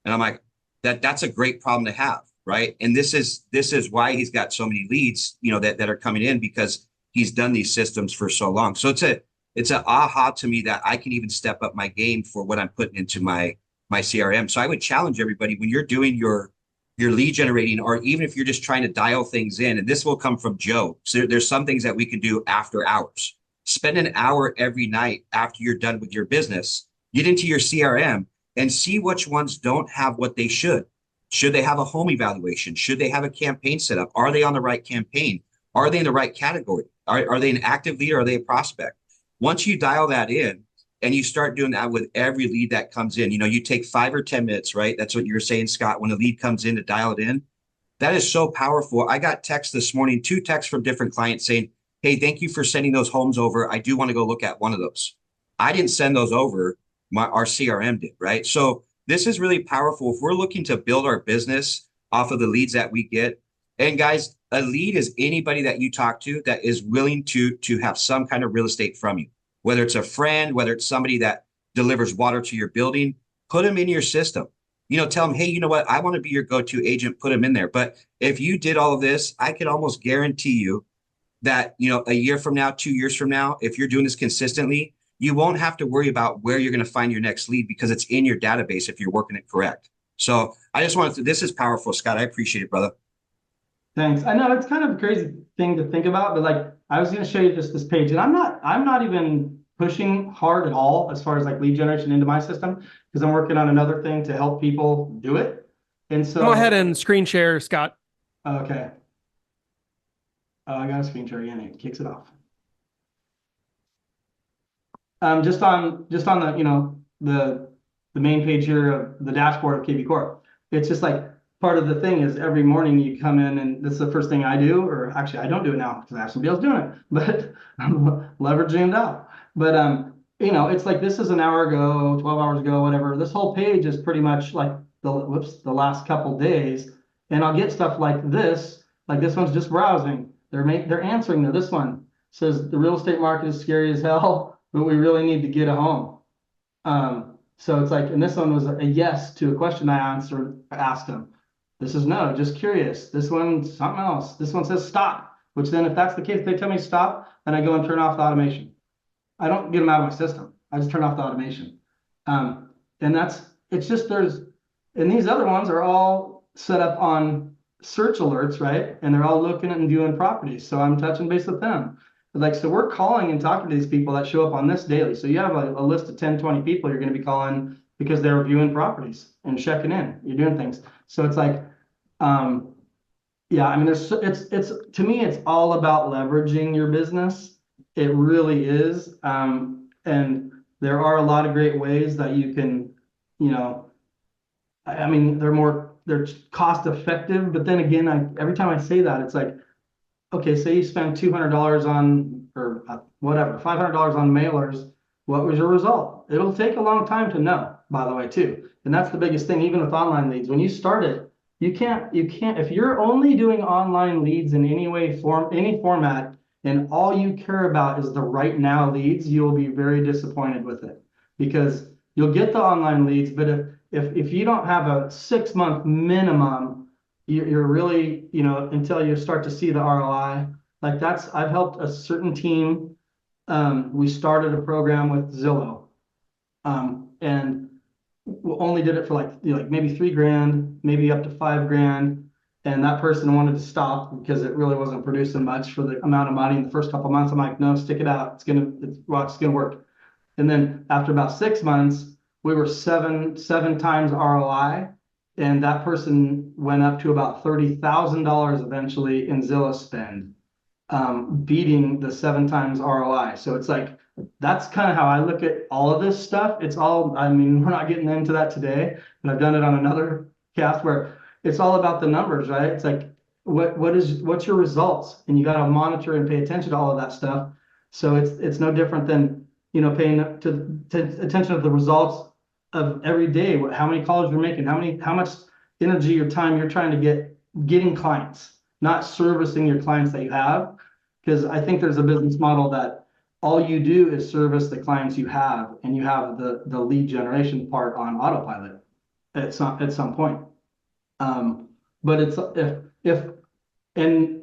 And I'm like, that's a great problem to have, right? And this is why he's got so many leads, that are coming in, because he's done these systems for so long. So it's an aha to me that I can even step up my game for what I'm putting into my CRM. So I would challenge everybody, when you're doing your lead generating, or even if you're just trying to dial things in, and this will come from Joe. So there's some things that we can do after hours. Spend an hour every night after you're done with your business, get into your CRM and see which ones don't have what they should. Should they have a home evaluation? Should they have a campaign set up? Are they on the right campaign? Are they in the right category? Are they an active lead, or are they a prospect? Once you dial that in and you start doing that with every lead that comes in, you take 5 or 10 minutes, right? That's what you're saying, Scott, when a lead comes in, to dial it in. That is so powerful. I got texts this morning, 2 texts from different clients saying, hey, thank you for sending those homes over. I do want to go look at one of those. I didn't send those over. Our CRM did, right? So this is really powerful. If we're looking to build our business off of the leads that we get, and guys, a lead is anybody that you talk to that is willing to have some kind of real estate from you, whether it's a friend, whether it's somebody that delivers water to your building. Put them in your system. Tell them, hey, you know what? I want to be your go-to agent. Put them in there. But if you did all of this, I can almost guarantee you that, a year from now, 2 years from now, if you're doing this consistently, you won't have to worry about where you're going to find your next lead, because it's in your database if you're working it correct. So I just wanted to, this is powerful, Scott. I appreciate it, brother. Thanks. I know it's kind of a crazy thing to think about, but like, I was going to show you just this page, and I'm not even pushing hard at all as far as like lead generation into my system, because I'm working on another thing to help people do it. And so go ahead and screen share, Scott. Okay. I got a screen share again. It kicks it off. Just on the main page here of the dashboard of KB Corp. It's just like, part of the thing is every morning you come in, and this is the first thing I do, or actually I don't do it now because I have somebody else doing it, but I'm leveraging it out. But it's like, this is an hour ago, 12 hours ago, whatever. This whole page is pretty much like the last couple days, and I'll get stuff like this. Like, this one's just browsing. They're answering there. This one says the real estate market is scary as hell, but we really need to get a home. So it's like, and this one was a yes to a question I asked him. This is no, just curious. This one's something else. This one says stop, which then if that's the case, they tell me stop, and I go and turn off the automation. I don't get them out of my system. I just turn off the automation. And it's just, and these other ones are all set up on search alerts, right? And they're all looking and viewing properties. So I'm touching base with them. Like, so we're calling and talking to these people that show up on this daily. So you have a list of 10, 20 people you're going to be calling because they're viewing properties and checking in. You're doing things. So it's like, yeah, I mean, it's to me, it's all about leveraging your business. It really is. And there are a lot of great ways that you can, I mean, they're cost effective, but then again, every time I say that, it's like, okay, say you spend $200 on, or whatever, $500 on mailers. What was your result? It'll take a long time to know, by the way, too. And that's the biggest thing, even with online leads. When you start it, you can't, if you're only doing online leads in any format, and all you care about is the right now leads, you will be very disappointed with it, because you'll get the online leads, but if you don't have a 6-month minimum, you're really, you know, until you start to see the ROI. Like I've helped a certain team. We started a program with Zillow, and we only did it for like, you know, like maybe $3,000, maybe up to $5,000. And that person wanted to stop because it really wasn't producing much for the amount of money in the first couple of months. I'm like, no, stick it out. It's gonna work. And then after about 6 months, we were seven times ROI. And that person went up to about $30,000 eventually in Zillow spend, beating the 7 times ROI. So it's like, that's kind of how I look at all of this stuff. It's all, I mean, we're not getting into that today, and I've done it on another cast where it's all about the numbers, right? It's like, what's your results? And you got to monitor and pay attention to all of that stuff. So it's no different than, you know, paying attention to the results of every day, how many calls you're making, how much energy or time you're trying to getting clients, not servicing your clients that you have. Because I think there's a business model that all you do is service the clients you have, and you have the lead generation part on autopilot at some point. But it's and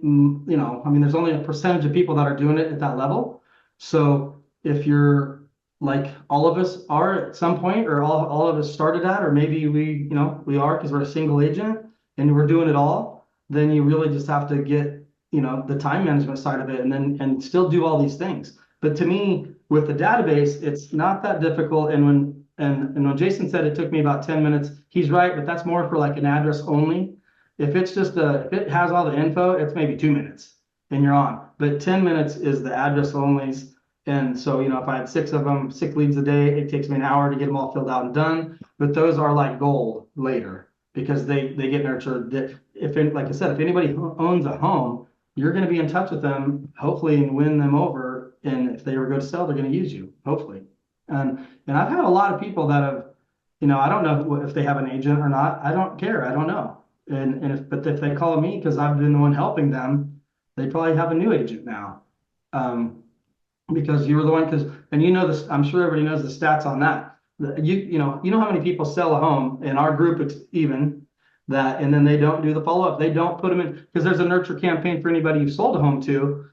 you know, I mean, there's only a percentage of people that are doing it at that level. So if you're like all of us are at some point, or all of us started at, or maybe we are because we're a single agent and we're doing it all, then you really just have to get, you know, the time management side of it, and still do all these things. But to me, with the database, it's not that difficult. And when Jason said it took me about 10 minutes, he's right, but that's more for like an address only. If it's just if it has all the info, it's maybe 2 minutes and you're on. But 10 minutes is the address onlys. And so, you know, if I had 6 of them, 6 leads a day, it takes me an hour to get them all filled out and done. But those are like gold later because they get nurtured. Like I said, if anybody owns a home, you're going to be in touch with them, hopefully, and win them over. And if they ever go to sell, they're going to use you, hopefully. And I've had a lot of people that have, you know, I don't know if they have an agent or not. I don't care. I don't know. But if they call me because I've been the one helping them, they probably have a new agent now. Because you were the one, and you know this, I'm sure everybody knows the stats on that. You know how many people sell a home in our group, it's even that, and then they don't do the follow-up. They don't put them in, because there's a nurture campaign for anybody you've sold a home to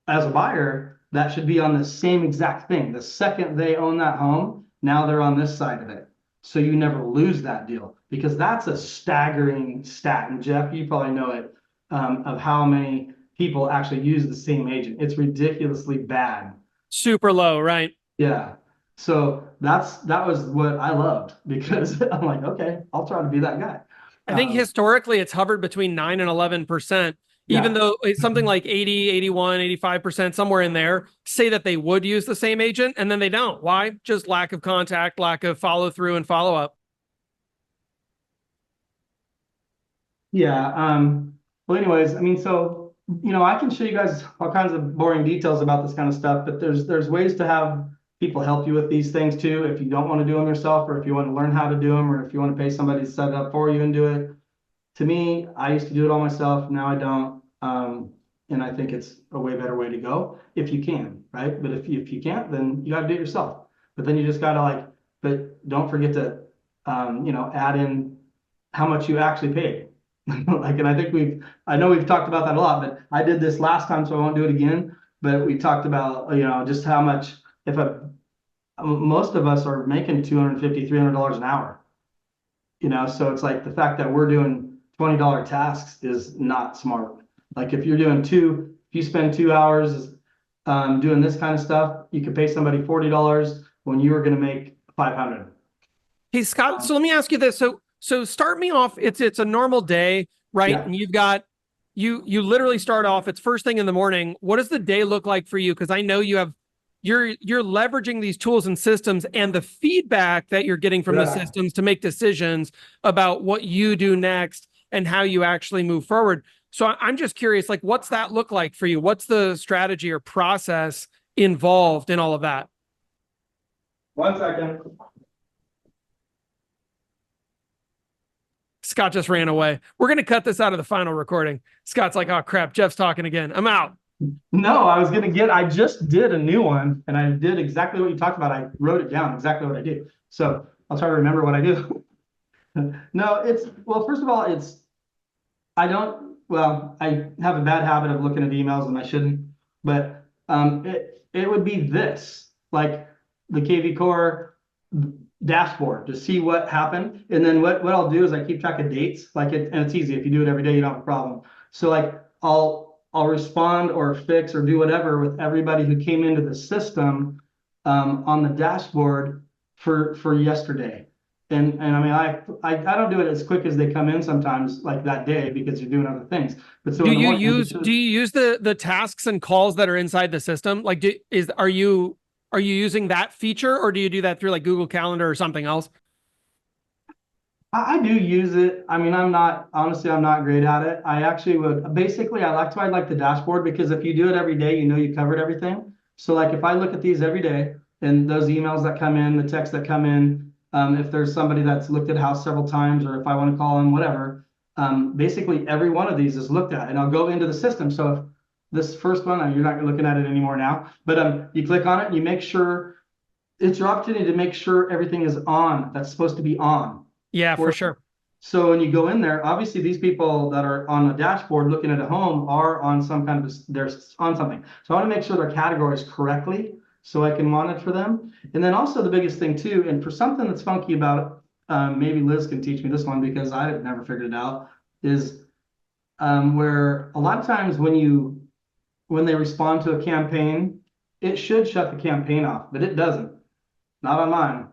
as a buyer that should be on the same exact thing. The second they own that home, now they're on this side of it. So you never lose that deal, because that's a staggering stat. And Jeff, you probably know it, of how many people actually use the same agent. It's ridiculously bad. Super low, right? Yeah. So that was what I loved, because I'm like, okay, I'll try to be that guy. I think historically it's hovered between 9 and 11%, even though it's something like 80, 81, 85%, somewhere in there, say that they would use the same agent, and then they don't. Why? Just lack of contact, lack of follow through and follow up. Yeah. Well, anyways, I mean, so, you know, I can show you guys all kinds of boring details about this kind of stuff, but there's ways to have people help you with these things too, if you don't want to do them yourself, or if you want to learn how to do them, or if you want to pay somebody to set it up for you and do it. To me, I used to do it all myself. Now I don't. And I think it's a way better way to go if you can, right? But if you can't, then you got to do it yourself. But then you just got to but don't forget to, you know, add in how much you actually paid. And I know we've talked about that a lot, but I did this last time, so I won't do it again. But we talked about, you know, just how much, most of us are making $250, $300 an hour, you know, so it's like the fact that we're doing $20 tasks is not smart. Like if you spend 2 hours doing this kind of stuff, you could pay somebody $40 when you were going to make $500. Hey, Scott, so let me ask you this. So start me off. It's a normal day, right? Yeah. And you've got, you literally start off, it's first thing in the morning. What does the day look like for you? Because I know you're leveraging these tools and systems and the feedback that you're getting from the systems to make decisions about what you do next and how you actually move forward. So I'm just curious, like, what's that look like for you? What's the strategy or process involved in all of that? 1 second. Scott just ran away. We're going to cut this out of the final recording. Scott's like, oh crap, Jeff's talking again. I'm out. No, I just did a new one, and I did exactly what you talked about. I wrote it down, exactly what I did. So I'll try to remember what I do. No, well, first of all, I have a bad habit of looking at emails and I shouldn't, but it would be this, like the KV Core dashboard to see what happened. And then what I'll do is I keep track of dates, and it's easy. If you do it every day, you don't have a problem. So like I'll respond or fix or do whatever with everybody who came into the system on the dashboard for yesterday. And I mean, I don't do it as quick as they come in sometimes, like that day, because you're doing other things. But so do you use the tasks and calls that are inside the system? Like, are you using that feature, or do you do that through like Google Calendar or something else? I do use it. I mean, I'm not great at it. I actually would basically, I like the dashboard, because if you do it every day, you know you covered everything. So like if I look at these every day and those emails that come in, the texts that come in, if there's somebody that's looked at a house several times, or if I want to call them, whatever, basically every one of these is looked at, and I'll go into the system. So if this first one, you're not looking at it anymore now, but you click on it and you make sure it's your opportunity to make sure everything is on that's supposed to be on. Yeah, for sure. So when you go in there, obviously these people that are on the dashboard looking at a home are on some kind of, they're on something. So I want to make sure they're categorized correctly so I can monitor them. And then also the biggest thing too, and for something that's funky about it, maybe Liz can teach me this one because I've never figured it out, is where a lot of times when they respond to a campaign, it should shut the campaign off, but it doesn't. Not on mine.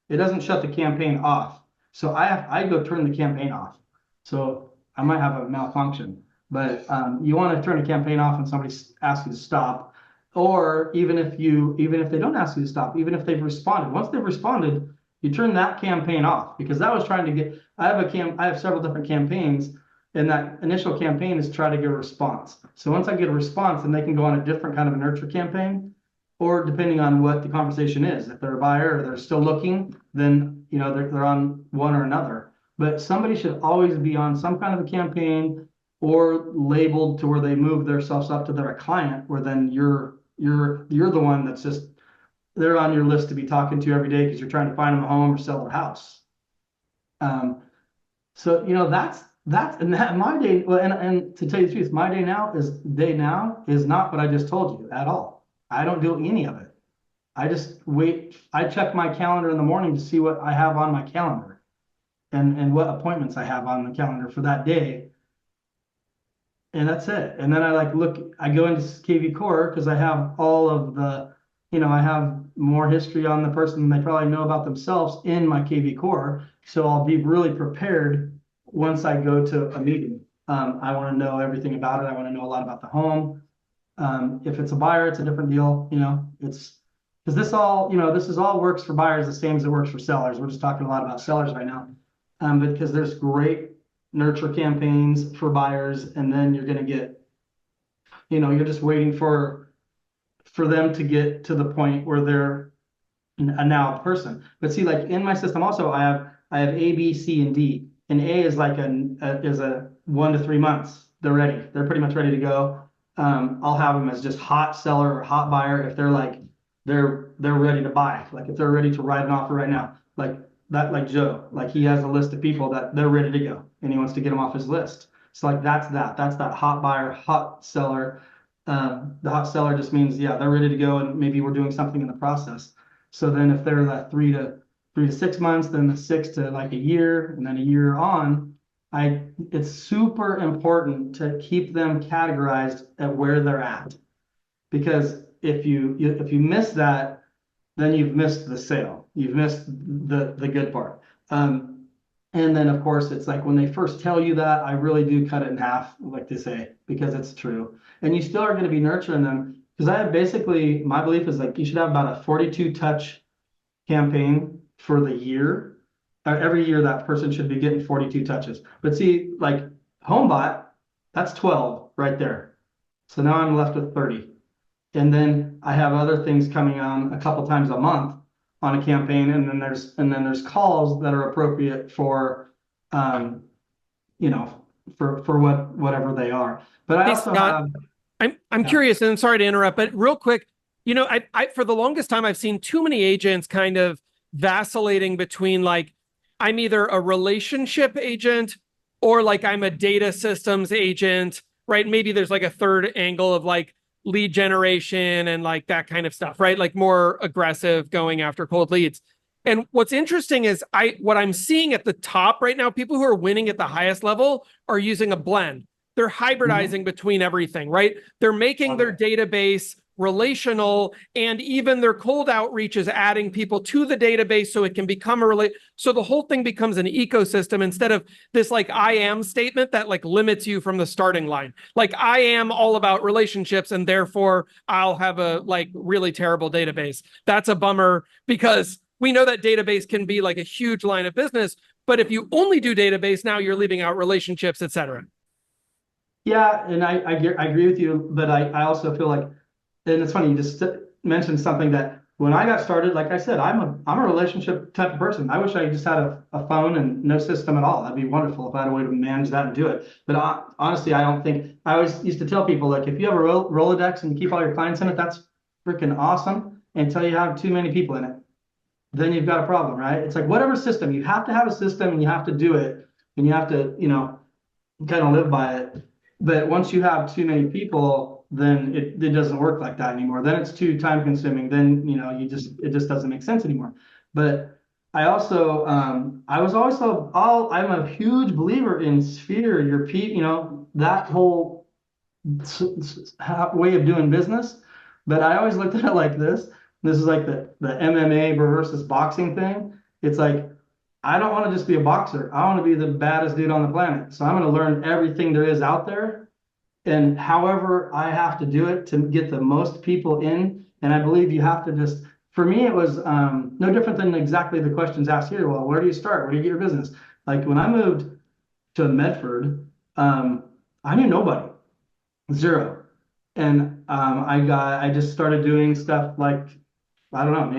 It doesn't shut the campaign off. So I go turn the campaign off. So I might have a malfunction, but you want to turn a campaign off when somebody asks you to stop, or even if they don't ask you to stop, even if they've responded. Once they've responded, you turn that campaign off, because that was trying to get. I have several different campaigns, and that initial campaign is try to get a response. So once I get a response, then they can go on a different kind of a nurture campaign. Or depending on what the conversation is, if they're a buyer or they're still looking, then they're on one or another. But somebody should always be on some kind of a campaign or labeled to where they move themselves up to their client, where then you're the one that's just, they're on your list to be talking to every day because you're trying to find them a home or sell their house. So my day. Well, and to tell you the truth, my day now is not what I just told you at all. I don't do any of it. I just wait. I check my calendar in the morning to see what I have on my calendar and what appointments I have on the calendar for that day. And that's it. And then I go into KV Core because I have all of the, I have more history on the person than they probably know about themselves in my KV Core. So I'll be really prepared once I go to a meeting. I want to know everything about it. I want to know a lot about the home. If it's a buyer, it's a different deal. It's because this is all works for buyers the same as it works for sellers. We're just talking a lot about sellers right now, but because there's great nurture campaigns for buyers, and then you're going to get, you're just waiting for them to get to the point where they're a now person. But see, like in my system also, I have A, B, C, and D, and A is like a 1 to 3 months. They're ready. They're pretty much ready to go. I'll have them as just hot seller or hot buyer if they're like they're ready to buy. Like if they're ready to write an offer right now, like Joe, like he has a list of people that they're ready to go and he wants to get them off his list. So like that's that hot buyer, hot seller. The hot seller just means they're ready to go, and maybe we're doing something in the process. So then if they're that 3 to 6 months, then the 6 to like a year, and then a year on. It's super important to keep them categorized at where they're at, because if you miss that, then you've missed the sale. You've missed the good part. And then of course it's like when they first tell you that, I really do cut it in half, like they say, because it's true. And you still are going to be nurturing them, because I have basically, my belief is like you should have about a 42 touch campaign for the year. Every year that person should be getting 42 touches. But see, like HomeBot, that's 12 right there. So now I'm left with 30. And then I have other things coming on a couple times a month on a campaign, and then there's calls that are appropriate for for whatever they are. But I also Scott, I'm curious, and I'm sorry to interrupt, but real quick, I for the longest time I've seen too many agents kind of vacillating between like, I'm either a relationship agent or like I'm a data systems agent, right? Maybe there's like a third angle of like lead generation and like that kind of stuff, right? Like more aggressive going after cold leads. And what's interesting is what I'm seeing at the top right now, people who are winning at the highest level are using a blend. They're hybridizing between everything, right? They're making their database relational, and even their cold outreach is adding people to the database so it can become so the whole thing becomes an ecosystem instead of this like I am statement that like limits you from the starting line. Like I am all about relationships and therefore I'll have a like really terrible database. That's a bummer because we know that database can be like a huge line of business, but if you only do database, now you're leaving out relationships, et cetera. Yeah, and I agree with you, but I also feel like, and it's funny, you just mentioned something that when I got started, like I said, I'm a relationship type of person. I wish I just had a phone and no system at all. That'd be wonderful if I had a way to manage that and do it. But honestly, I don't think, I always used to tell people, like, if you have a Rolodex and you keep all your clients in it, that's freaking awesome until you have too many people in it. Then you've got a problem, right? It's like whatever system, you have to have a system and you have to do it and you have to, kind of live by it. But once you have too many people, then it doesn't work like that anymore. Then it's too time consuming. Then, it just doesn't make sense anymore. But I also, I was always I'm a huge believer in Sphere, your that whole way of doing business. But I always looked at it like this. This is like the MMA versus boxing thing. It's like, I don't want to just be a boxer. I want to be the baddest dude on the planet. So I'm going to learn everything there is out there. And however I have to do it to get the most people in. And I believe you have to just, for me, it was no different than exactly the questions asked here. Well, where do you start? Where do you get your business? Like when I moved to Medford, I knew nobody, zero. And I just started doing stuff like, I don't know,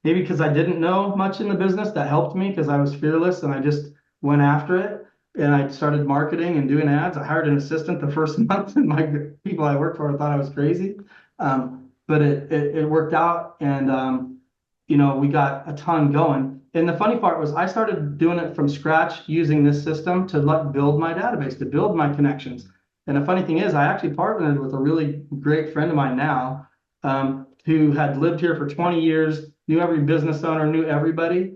because I didn't know much in the business. That helped me because I was fearless and I just went after it. And I started marketing and doing ads. I hired an assistant the first month, and my people I worked for thought I was crazy. But it worked out, and we got a ton going. And the funny part was I started doing it from scratch using this system to build my database, to build my connections. And the funny thing is, I actually partnered with a really great friend of mine now, who had lived here for 20 years, knew every business owner, knew everybody.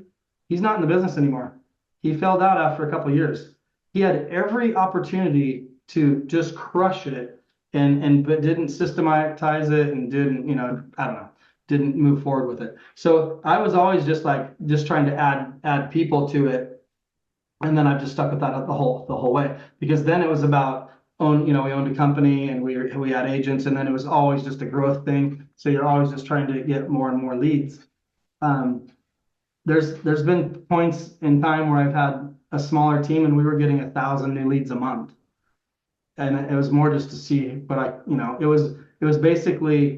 He's not in the business anymore. He failed out after a couple of years. He had every opportunity to just crush it but didn't systematize it and didn't move forward with it. So I was always just trying to add people to it. And then I've just stuck with that the whole way, because then it was about we owned a company and we had agents, and then it was always just a growth thing. So you're always just trying to get more and more leads. There's been points in time where I've had a smaller team and we were getting 1,000 new leads a month. And it was more just to see, but it was basically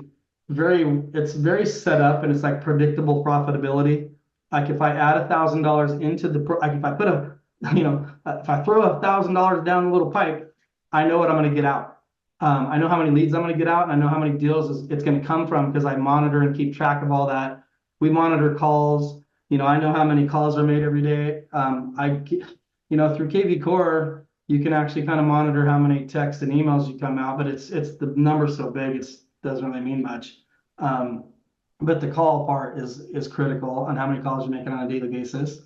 it's very set up, and it's like predictable profitability. Like if I add $1,000 into if I put if I throw $1,000 down the little pipe, I know what I'm going to get out. I know how many leads I'm going to get out, and I know how many deals it's going to come from because I monitor and keep track of all that. We monitor calls. I know how many calls are made every day. Through KV Core, you can actually kind of monitor how many texts and emails you come out, but it's the number's so big, it doesn't really mean much. But the call part is critical on how many calls you're making on a daily basis.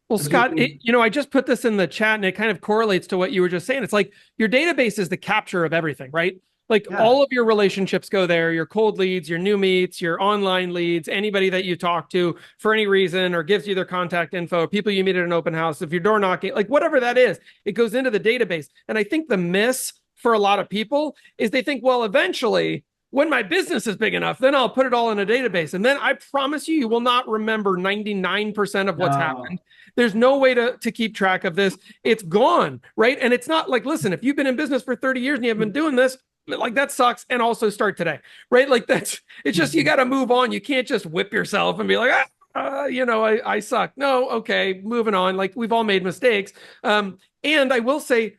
Well, Scott, I just put this in the chat and it kind of correlates to what you were just saying. It's like your database is the capture of everything, right? Like all of your relationships go there, your cold leads, your new meets, your online leads, anybody that you talk to for any reason or gives you their contact info, people you meet at an open house, if you're door knocking, like whatever that is, it goes into the database. And I think the miss for a lot of people is they think, well, eventually when my business is big enough, then I'll put it all in a database. And then I promise you will not remember 99% of what's happened. There's no way to keep track of this. It's gone, right? And it's not like, listen, if you've been in business for 30 years and you haven't been doing this, like that sucks, and also start today, right? Like it's just, you got to move on. You can't just whip yourself and be like, I suck. No, okay, moving on. Like we've all made mistakes. And I will say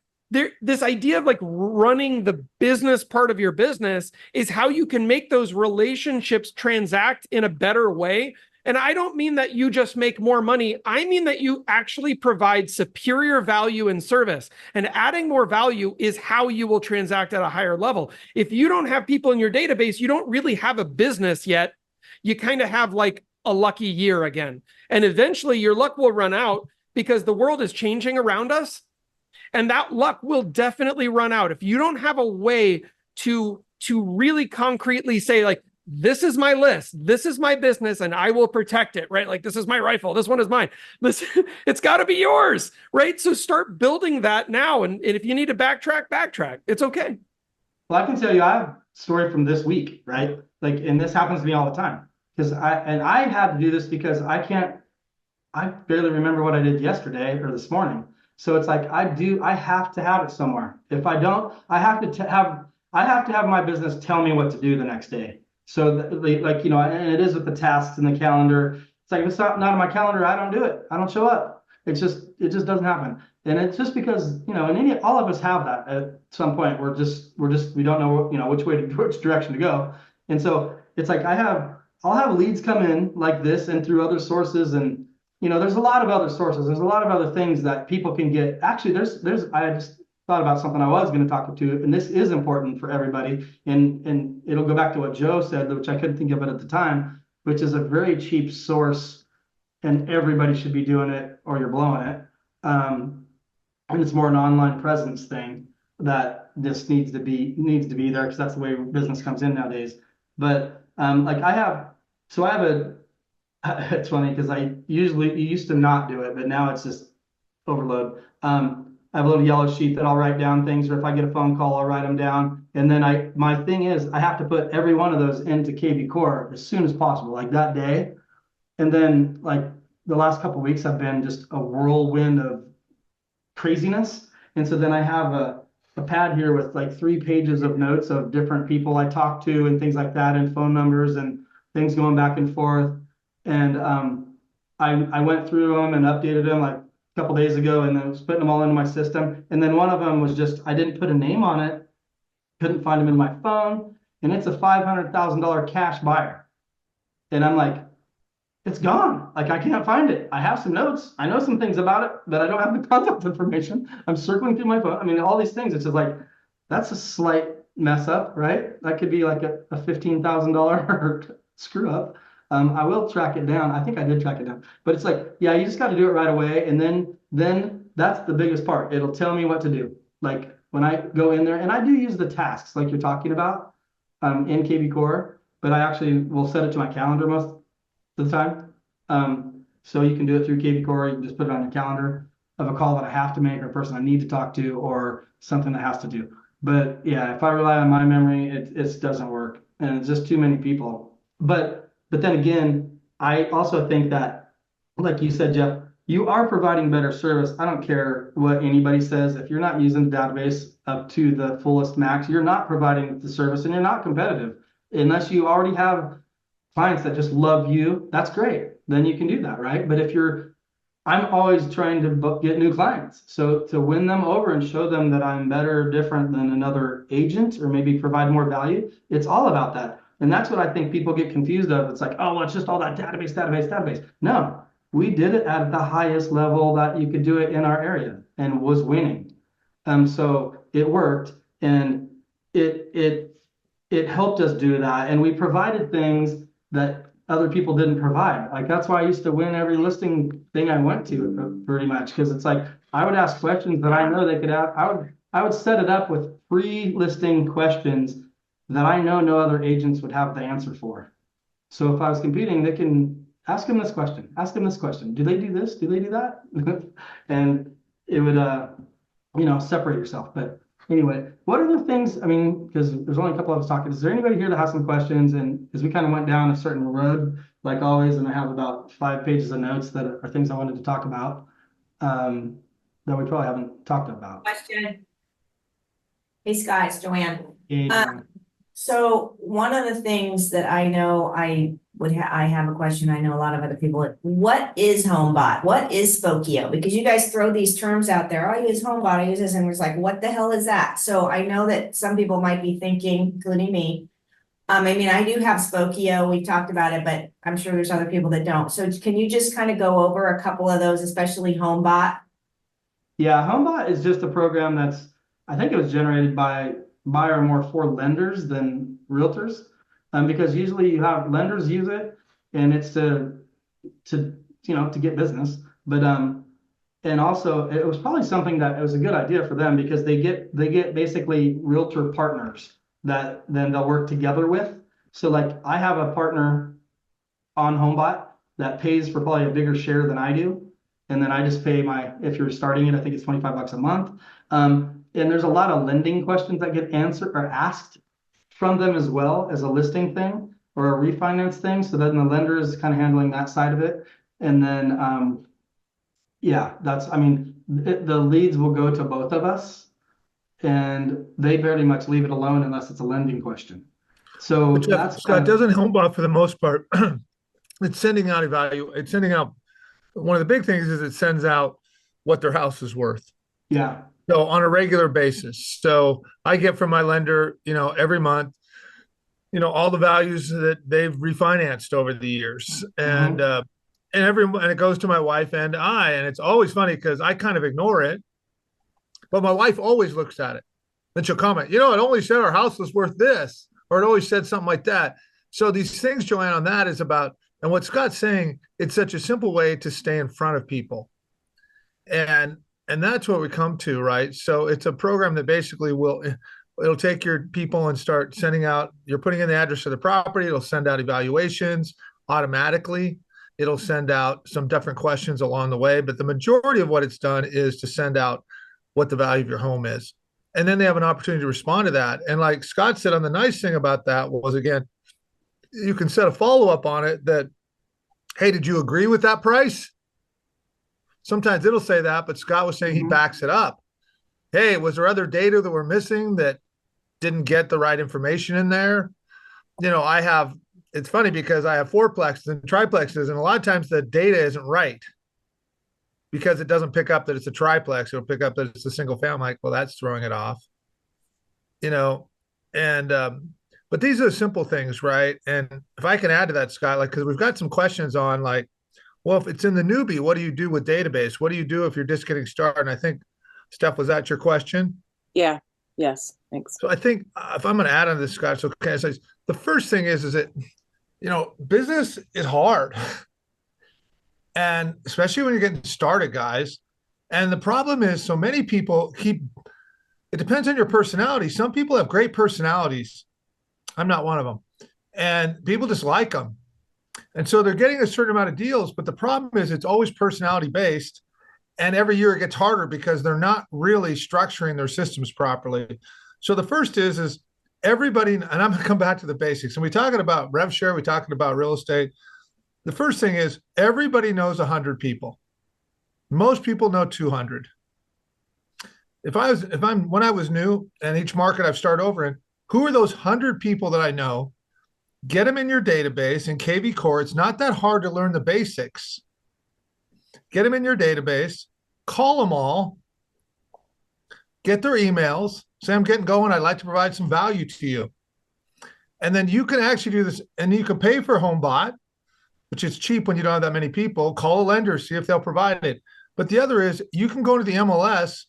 this idea of like running the business part of your business is how you can make those relationships transact in a better way. And I don't mean that you just make more money. I mean that you actually provide superior value and service. And adding more value is how you will transact at a higher level. If you don't have people in your database, you don't really have a business yet. You kind of have like a lucky year again. And eventually your luck will run out because the world is changing around us. And that luck will definitely run out. If you don't have a way to really concretely say, like, this is my list, this is my business, and I will protect it, right? Like, this is my rifle, this one is mine. It's got to be yours, right? So start building that now. And if you need to backtrack. It's okay. Well, I can tell you, I have a story from this week, right? Like, and this happens to me all the time because I had to do this because I barely remember what I did yesterday or this morning. So it's like, I have to have it somewhere. If I don't, I have to have my business tell me what to do the next day. So like, you know, and it is with the tasks and the calendar. It's like, if it's not on my calendar, I don't do it. I don't show up. It just doesn't happen. And it's just because, you know, and all of us have that at some point. We don't know, you know, which direction to go. And so it's like, I'll have leads come in like this and through other sources. And, you know, there's a lot of other sources. There's a lot of other things that people can get. Actually, I just thought about something I was going to talk to, and this is important for everybody. And it'll go back to what Joe said, which I couldn't think of it at the time, which is a very cheap source, and everybody should be doing it or you're blowing it. And it's more an online presence thing that this needs to be there because that's the way business comes in nowadays. But like it's funny because I used to not do it, but now it's just overload. I have a little yellow sheet that I'll write down things, or if I get a phone call, I'll write them down. And then my thing is I have to put every one of those into KB Core as soon as possible, like that day. And then like the last couple of weeks have been just a whirlwind of craziness. And so then I have a pad here with like 3 pages of notes of different people I talked to and things like that, and phone numbers and things going back and forth. And I went through them and updated them like a couple days ago, and then was putting them all into my system. And then one of them was just, I didn't put a name on it, couldn't find them in my phone, and it's a $500,000 cash buyer. And I'm like, it's gone. Like, I can't find it. I have some notes. I know some things about it, but I don't have the contact information. I'm circling through my phone. I mean, all these things, it's just like, that's a slight mess up, right? That could be like a $15,000 screw up. I will track it down. I think I did track it down, but it's like, yeah, you just got to do it right away. And then that's the biggest part. It'll tell me what to do. Like when I go in there, and I do use the tasks like you're talking about in KB Core, but I actually will set it to my calendar most of the time. So you can do it through KB Core. You can just put it on your calendar of a call that I have to make, or a person I need to talk to, or something that has to do. But yeah, if I rely on my memory, it doesn't work, and it's just too many people. But then again, I also think that, like you said, Jeff, you are providing better service. I don't care what anybody says. If you're not using the database up to the fullest max, you're not providing the service, and you're not competitive. Unless you already have clients that just love you, that's great. Then you can do that, right? But I'm always trying to get new clients. So to win them over and show them that I'm better, different than another agent, or maybe provide more value, it's all about that. And that's what I think people get confused of. It's like, oh, well, it's just all that database. No, we did it at the highest level that you could do it in our area and was winning. So it worked, and it helped us do that. And we provided things that other people didn't provide. Like, that's why I used to win every listing thing I went to pretty much. Because it's like, I would ask questions that I know they could ask. I would set it up with pre-listing questions that I know no other agents would have the answer for. So if I was competing, they can ask them this question, ask them this question. Do they do this? Do they do that? And it would, separate yourself. But anyway, what are the things, I mean, because there's only a couple of us talking, is there anybody here that has some questions? And because we kind of went down a certain road, like always, and I have about 5 pages of notes that are things I wanted to talk about that we probably haven't talked about. Question. Hey, Scott, it's Joanne. Yeah. So one of the things that I know I have a question. I know a lot of other people. What is HomeBot? What is Spokio? Because you guys throw these terms out there. I use HomeBot. I use this, and it's like, what the hell is that? So I know that some people might be thinking, including me, I mean, I do have Spokio, we've talked about it, but I'm sure there's other people that don't. So can you just kind of go over a couple of those, especially HomeBot? Yeah, HomeBot is just a program that's, I think it was generated by or more for lenders than realtors. Because usually you have lenders use it and it's to get business. But and also it was probably something that it was a good idea for them because they get basically realtor partners that then they'll work together with. So like I have a partner on HomeBot that pays for probably a bigger share than I do. And then I just pay if you're starting it, I think it's $25 a month. And there's a lot of lending questions that get answered or asked from them as well as a listing thing or a refinance thing. So then the lender is kind of handling that side of it. And then, yeah, the leads will go to both of us and they very much leave it alone unless it's a lending question. So But Jeff, that's Scott, doesn't HomeBot for the most part, it's sending out one of the big things is it sends out what their house is worth. yeah. So on a regular basis. So I get from my lender, every month, all the values that they've refinanced over the years. And it goes to my wife and I, and it's always funny because I kind of ignore it, but my wife always looks at it. Then she'll comment, it only said our house was worth this, or it always said something like that. So these things, Joanne, on that is about, and what Scott's saying, it's such a simple way to stay in front of people. And that's what we come to, right? So it's a program that basically it'll take your people and start sending out, you're putting in the address of the property, it'll send out evaluations automatically. It'll send out some different questions along the way, but the majority of what it's done is to send out what the value of your home is. And then they have an opportunity to respond to that. And like Scott said, on the nice thing about that was, again, you can set a follow-up on it that, hey, did you agree with that price? Sometimes it'll say that, but Scott was saying he backs it up. Hey, was there other data that we're missing that didn't get the right information in there? It's funny because I have fourplexes and triplexes, and a lot of times the data isn't right because it doesn't pick up that it's a triplex. It'll pick up that it's a single family. I'm like, well, that's throwing it off, but these are simple things, right? And if I can add to that, Scott, because we've got some questions on well, if it's in the newbie, what do you do with database? What do you do if you're just getting started? And I think, Steph, was that your question? Yeah. Yes. Thanks. So I think if I'm going to add on this, Scott, so the first thing is that, business is hard. And especially when you're getting started, guys. And the problem is so many people it depends on your personality. Some people have great personalities. I'm not one of them. And people just like them. And so they're getting a certain amount of deals, but the problem is it's always personality based. And every year it gets harder because they're not really structuring their systems properly. So the first is everybody, and I'm going to come back to the basics. And we're talking about rev share, we're talking about real estate. The first thing is everybody knows 100 people. Most people know 200. When I was new, and each market I've started over in, who are those 100 people that I know? Get them in your database in KV Core. It's not that hard to learn the basics. Get them in your database, call them all, get their emails, say, I'm getting going. I'd like to provide some value to you. And then you can actually do this, and you can pay for HomeBot, which is cheap when you don't have that many people. Call a lender, see if they'll provide it. But the other is you can go to the MLS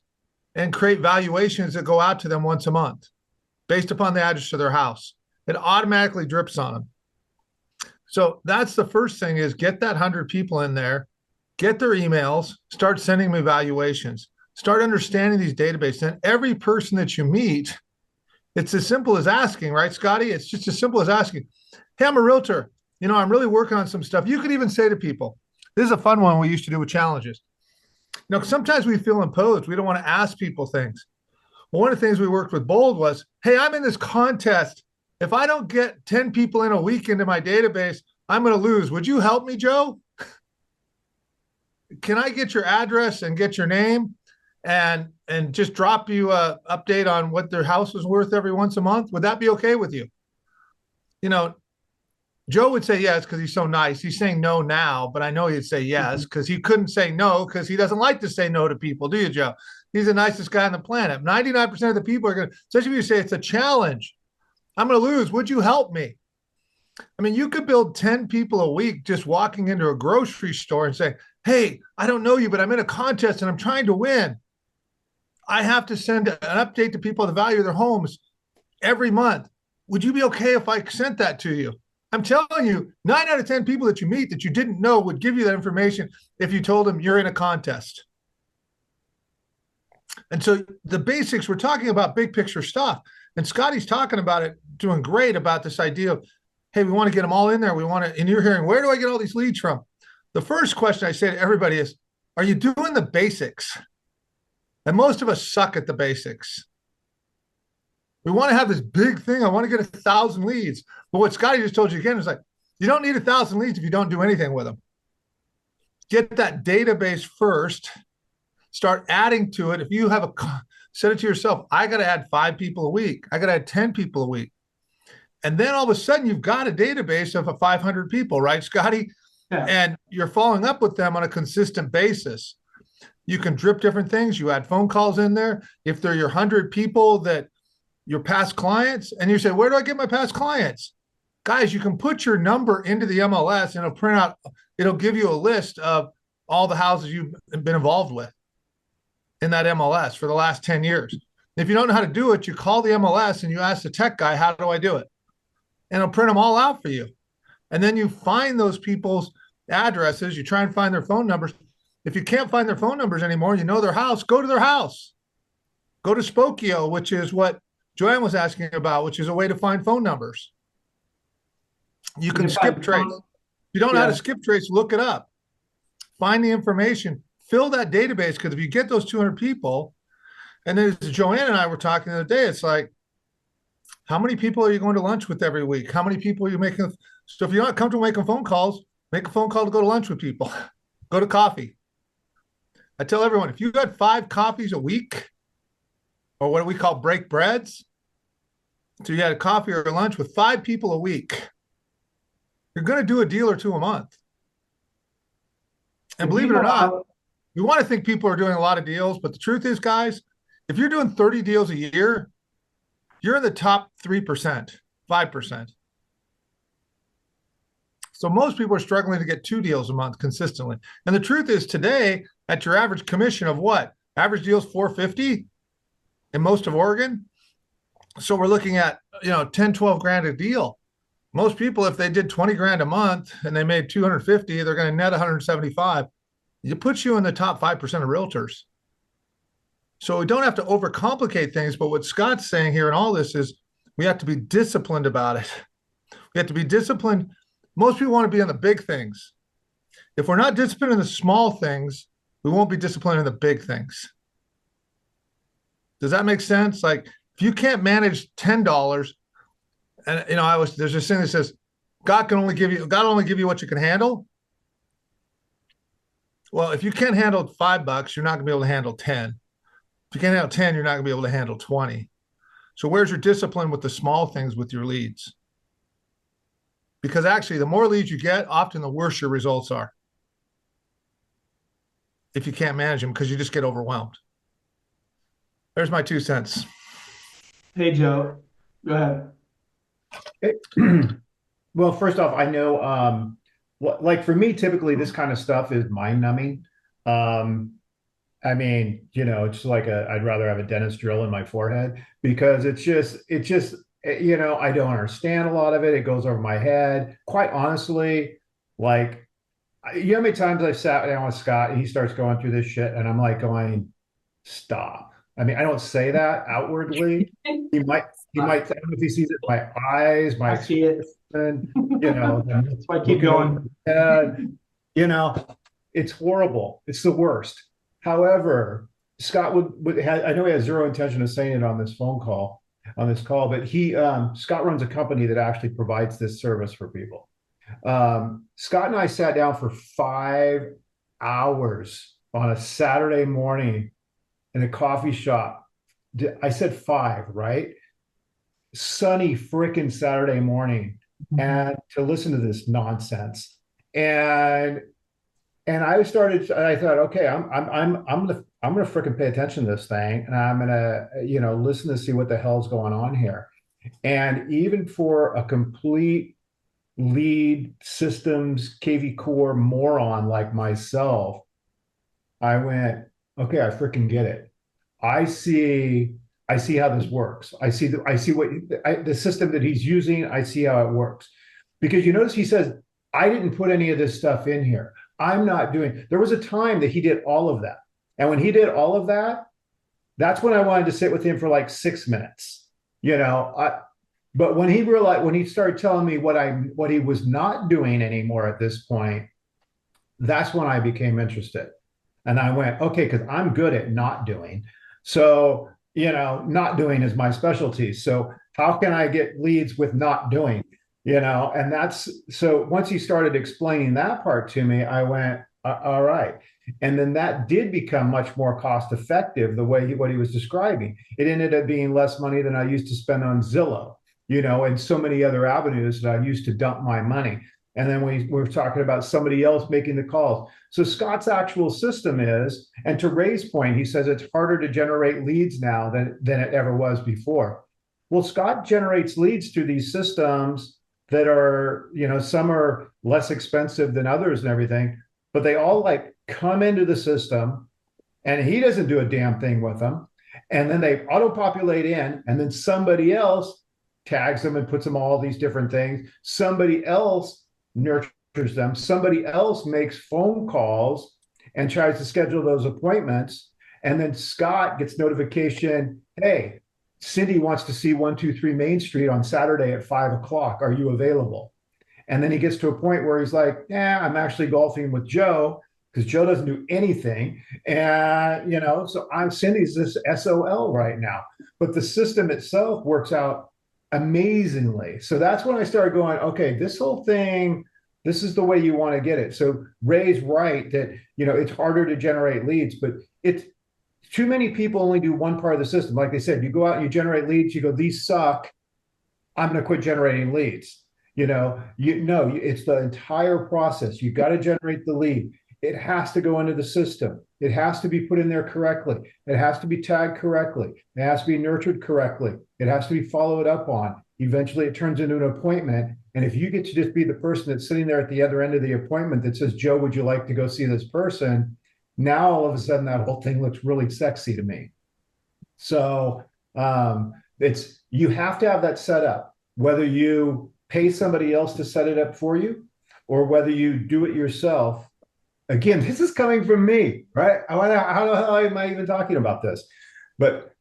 and create valuations that go out to them once a month based upon the address of their house. It automatically drips on them. So that's the first thing is get that 100 people in there, get their emails, start sending them evaluations, start understanding these databases. And every person that you meet, it's as simple as asking, right, Scotty? It's just as simple as asking, hey, I'm a realtor. I'm really working on some stuff. You could even say to people, this is a fun one we used to do with challenges. Sometimes we feel imposed. We don't want to ask people things. Well, one of the things we worked with Bold was, hey, I'm in this contest. If I don't get 10 people in a week into my database, I'm going to lose. Would you help me, Joe? Can I get your address and get your name and just drop you a update on what their house is worth every once a month? Would that be okay with you? Joe would say yes because he's so nice. He's saying no now, but I know he'd say yes because he couldn't say no because he doesn't like to say no to people, do you, Joe? He's the nicest guy on the planet. 99% of the people are going to, especially if you say it's a challenge. I'm going to lose. Would you help me? I mean, you could build 10 people a week just walking into a grocery store and say, hey, I don't know you, but I'm in a contest and I'm trying to win. I have to send an update to people of the value of their homes every month. Would you be okay if I sent that to you? I'm telling you, 9 out of 10 people that you meet that you didn't know would give you that information if you told them you're in a contest. And so the basics, we're talking about big picture stuff. And Scotty's talking about it, doing great about this idea of, hey, we want to get them all in there. We want to, and you're hearing, where do I get all these leads from? The first question I say to everybody is, are you doing the basics? And most of us suck at the basics. We want to have this big thing. I want to get 1,000 leads. But what Scotty just told you again is like, you don't need 1,000 leads if you don't do anything with them. Get that database first. Start adding to it. If you have set it to yourself, I got to add 5 people a week. I got to add 10 people a week. And then all of a sudden you've got a database of 500 people, right, Scotty? Yeah. And you're following up with them on a consistent basis. You can drip different things. You add phone calls in there. If they're your 100 people that your past clients, and you say, where do I get my past clients? Guys, you can put your number into the MLS and it'll print out, it'll give you a list of all the houses you've been involved with in that MLS for the last 10 years. If you don't know how to do it, you call the MLS and you ask the tech guy, how do I do it? And it'll print them all out for you. And then you find those people's addresses, you try and find their phone numbers. If you can't find their phone numbers anymore, you know their house, go to their house. Go to Spokio, which is what Joanne was asking about, which is a way to find phone numbers. You can skip trace. If you don't know how to skip trace, look it up. Find the information, fill that database, because if you get those 200 people, and then as Joanne and I were talking the other day, it's like, how many people are you going to lunch with every week? How many people are you making? So if you're not comfortable making phone calls, make a phone call to go to lunch with people. Go to coffee. I tell everyone, if you got 5 coffees a week, or what we call break breads, so you had a coffee or a lunch with 5 people a week, you're going to do a deal or 2 a month. And believe it or not, we want to think people are doing a lot of deals, but the truth is, guys, if you're doing 30 deals a year, you're in the top 3%, 5%. So most people are struggling to get 2 deals a month consistently. And the truth is today, at your average commission of what? Average deal is $450 in most of Oregon. So we're looking at, 10, 12 grand a deal. Most people, if they did 20 grand a month and they made 250, they're going to net 175. It puts you in the top 5% of realtors. So we don't have to overcomplicate things. But what Scott's saying here in all this is we have to be disciplined about it. We have to be disciplined. Most people want to be on the big things. If we're not disciplined in the small things, we won't be disciplined in the big things. Does that make sense? Like if you can't manage $10, and there's this thing that says God only give you what you can handle. Well, if you can't handle $5, you're not gonna be able to handle 10. If you can't handle 10, you're not gonna be able to handle 20. So where's your discipline with the small things with your leads? Because actually, the more leads you get, often the worse your results are. If you can't manage them, because you just get overwhelmed. There's my 2 cents. Hey, Joe, go ahead. Well, first off, I know, like for me, typically this kind of stuff is mind numbing. I mean, it's like I'd rather have a dentist drill in my forehead because it's just, I don't understand a lot of it. It goes over my head. Quite honestly, like, how many times I've sat down with Scott and he starts going through this shit and I'm like going, stop. I mean, I don't say that outwardly. He might, I don't know if he sees it in my eyes, I see it. and, That's why I keep going. It's horrible. It's the worst. However, Scott I know he has zero intention of saying it on this call, but Scott runs a company that actually provides this service for people. Scott and I sat down for 5 hours on a Saturday morning in a coffee shop. I said 5, right? Sunny freaking Saturday morning, and to listen to this nonsense. And I thought, okay, I'm gonna freaking pay attention to this thing, and I'm gonna, listen to see what the hell's going on here. And even for a complete lead systems KV core moron like myself, I went, okay, I freaking get it. I see how this works. I see the system that he's using. I see how it works. Because you notice he says, I didn't put any of this stuff in here. I'm not doing. There was a time that he did all of that. And when he did all of that, that's when I wanted to sit with him for like 6 minutes. But when he started telling me what he was not doing anymore at this point, that's when I became interested. And I went, okay, because I'm good at not doing. So, not doing is my specialty. So how can I get leads with not doing? And so once he started explaining that part to me, I went, all right. And then that did become much more cost effective the way what he was describing. It ended up being less money than I used to spend on Zillow, and so many other avenues that I used to dump my money. And then we were talking about somebody else making the calls. So Scott's actual system is, and to Ray's point, he says it's harder to generate leads now than it ever was before. Well, Scott generates leads through these systems that are, some are less expensive than others and everything, but they all like come into the system and he doesn't do a damn thing with them. And then they auto-populate in, and then somebody else tags them and puts them all these different things. Somebody else nurtures them. Somebody else makes phone calls and tries to schedule those appointments. And then Scott gets notification, hey, Cindy wants to see 123 Main Street on Saturday at 5 o'clock. Are you available? And then he gets to a point where he's like, yeah, I'm actually golfing with Joe because Joe doesn't do anything. And, so Cindy's this SOL right now. But the system itself works out amazingly. So that's when I started going, okay, this whole thing, this is the way you want to get it. So Ray's right that, it's harder to generate leads, but it's too many people only do one part of the system. Like they said, you go out and you generate leads, you go, these suck. I'm going to quit generating leads. It's the entire process. You got to generate the lead. It has to go into the system. It has to be put in there correctly. It has to be tagged correctly. It has to be nurtured correctly. It has to be followed up on. Eventually, it turns into an appointment. And if you get to just be the person that's sitting there at the other end of the appointment that says, Joe, would you like to go see this person? Now, all of a sudden, that whole thing looks really sexy to me. So you have to have that set up, whether you pay somebody else to set it up for you or whether you do it yourself. Again, this is coming from me, right? How the hell am I even talking about this? But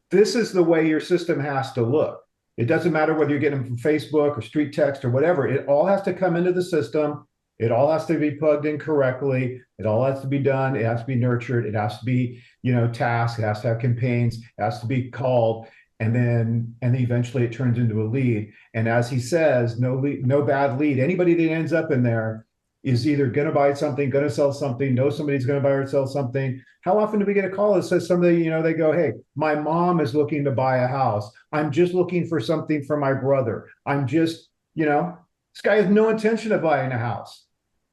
this is the way your system has to look. It doesn't matter whether you're getting them from Facebook or street text or whatever. It all has to come into the system. It all has to be plugged in correctly. It all has to be done. It has to be nurtured. It has to be, tasked. It has to have campaigns. It has to be called. And then eventually it turns into a lead. And as he says, no bad lead. Anybody that ends up in there is either going to buy something, going to sell something, know somebody's going to buy or sell something. How often do we get a call that says somebody, they go, hey, my mom is looking to buy a house. I'm just looking for something for my brother. I'm just, this guy has no intention of buying a house,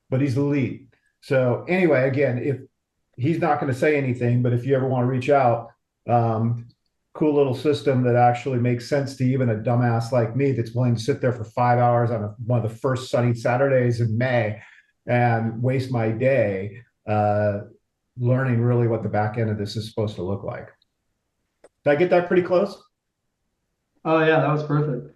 but he's the lead. So anyway, again, if he's not going to say anything, but if you ever want to reach out, cool little system that actually makes sense to even a dumbass like me that's willing to sit there for 5 hours on one of the first sunny Saturdays in May and waste my day learning really what the back end of this is supposed to look like. Did I get that pretty close? Oh yeah, that was perfect.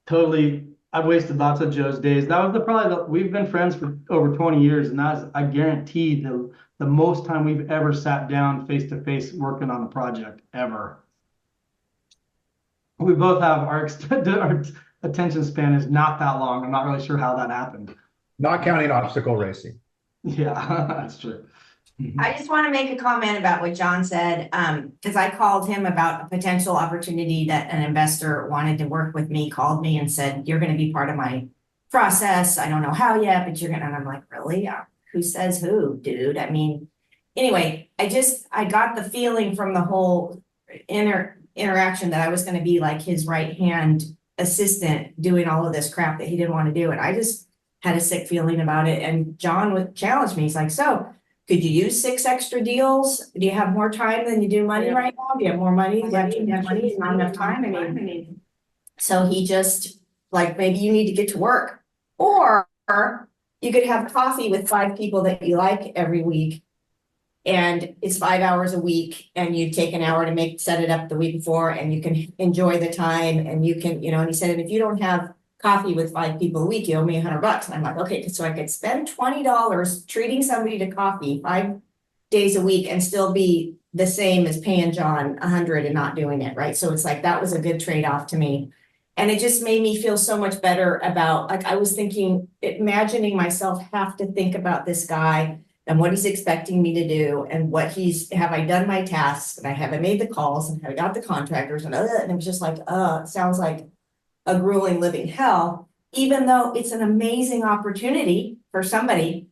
Totally. I've wasted lots of Joe's days. That was we've been friends for over 20 years, and that's, I guarantee, the most time we've ever sat down face to face working on a project ever. We both have our attention span is not that long. I'm not really sure how that happened. Not counting obstacle racing. Yeah, that's true. I just want to make a comment about what John said, because I called him about a potential opportunity that an investor wanted to work with me, called me and said, you're going to be part of my process. I don't know how yet, but you're going to, and I'm like, really? Who says who, dude? I mean, anyway, I got the feeling from the whole interaction that I was going to be like his right hand assistant doing all of this crap that he didn't want to do. And I just had a sick feeling about it. And John would challenge me. He's like, so could you use 6 extra deals? Do you have more time than you do money right now? Do you have more money? Do you have money? Not enough time? I mean, So he just, like, maybe you need to get to work. Or you could have coffee with 5 people that you like every week. And it's 5 hours a week, and you take an hour to set it up the week before, and you can enjoy the time, and you can, and he said, and if you don't have coffee with 5 people a week, you owe me $100. And I'm like, okay, so I could spend $20 treating somebody to coffee 5 days a week and still be the same as paying John 100 and not doing it, right? So it's like, that was a good trade-off to me. And it just made me feel so much better about, like, I was thinking, imagining myself have to think about this guy and what he's expecting me to do, and have I done my tasks, and I haven't made the calls, and have I got the contractors, and it was just like, it sounds like a grueling living hell, even though it's an amazing opportunity for somebody.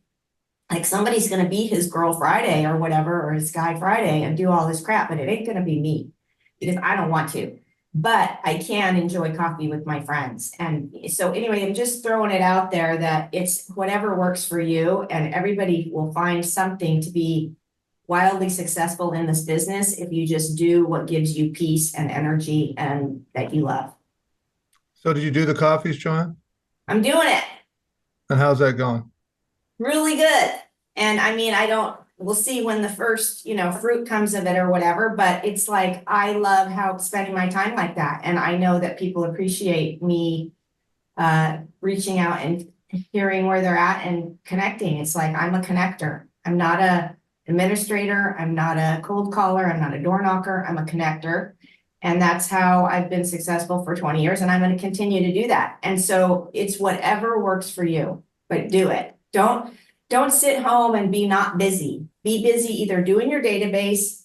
Like, somebody's gonna be his girl Friday or whatever, or his guy Friday, and do all this crap, but it ain't gonna be me, because I don't want to. But I can enjoy coffee with my friends. And so anyway, I'm just throwing it out there that it's whatever works for you, and everybody will find something to be wildly successful in this business if you just do what gives you peace and energy and that you love. So did you do the coffees, Joanne? I'm doing it. And how's that going? Really good. And I mean, we'll see when the first, fruit comes of it or whatever, but it's like, I love spending my time like that. And I know that people appreciate me reaching out and hearing where they're at and connecting. It's like, I'm a connector. I'm not a administrator. I'm not a cold caller. I'm not a door knocker. I'm a connector. And that's how I've been successful for 20 years. And I'm going to continue to do that. And so it's whatever works for you, but do it. Don't sit home and be not busy. Be busy either doing your database,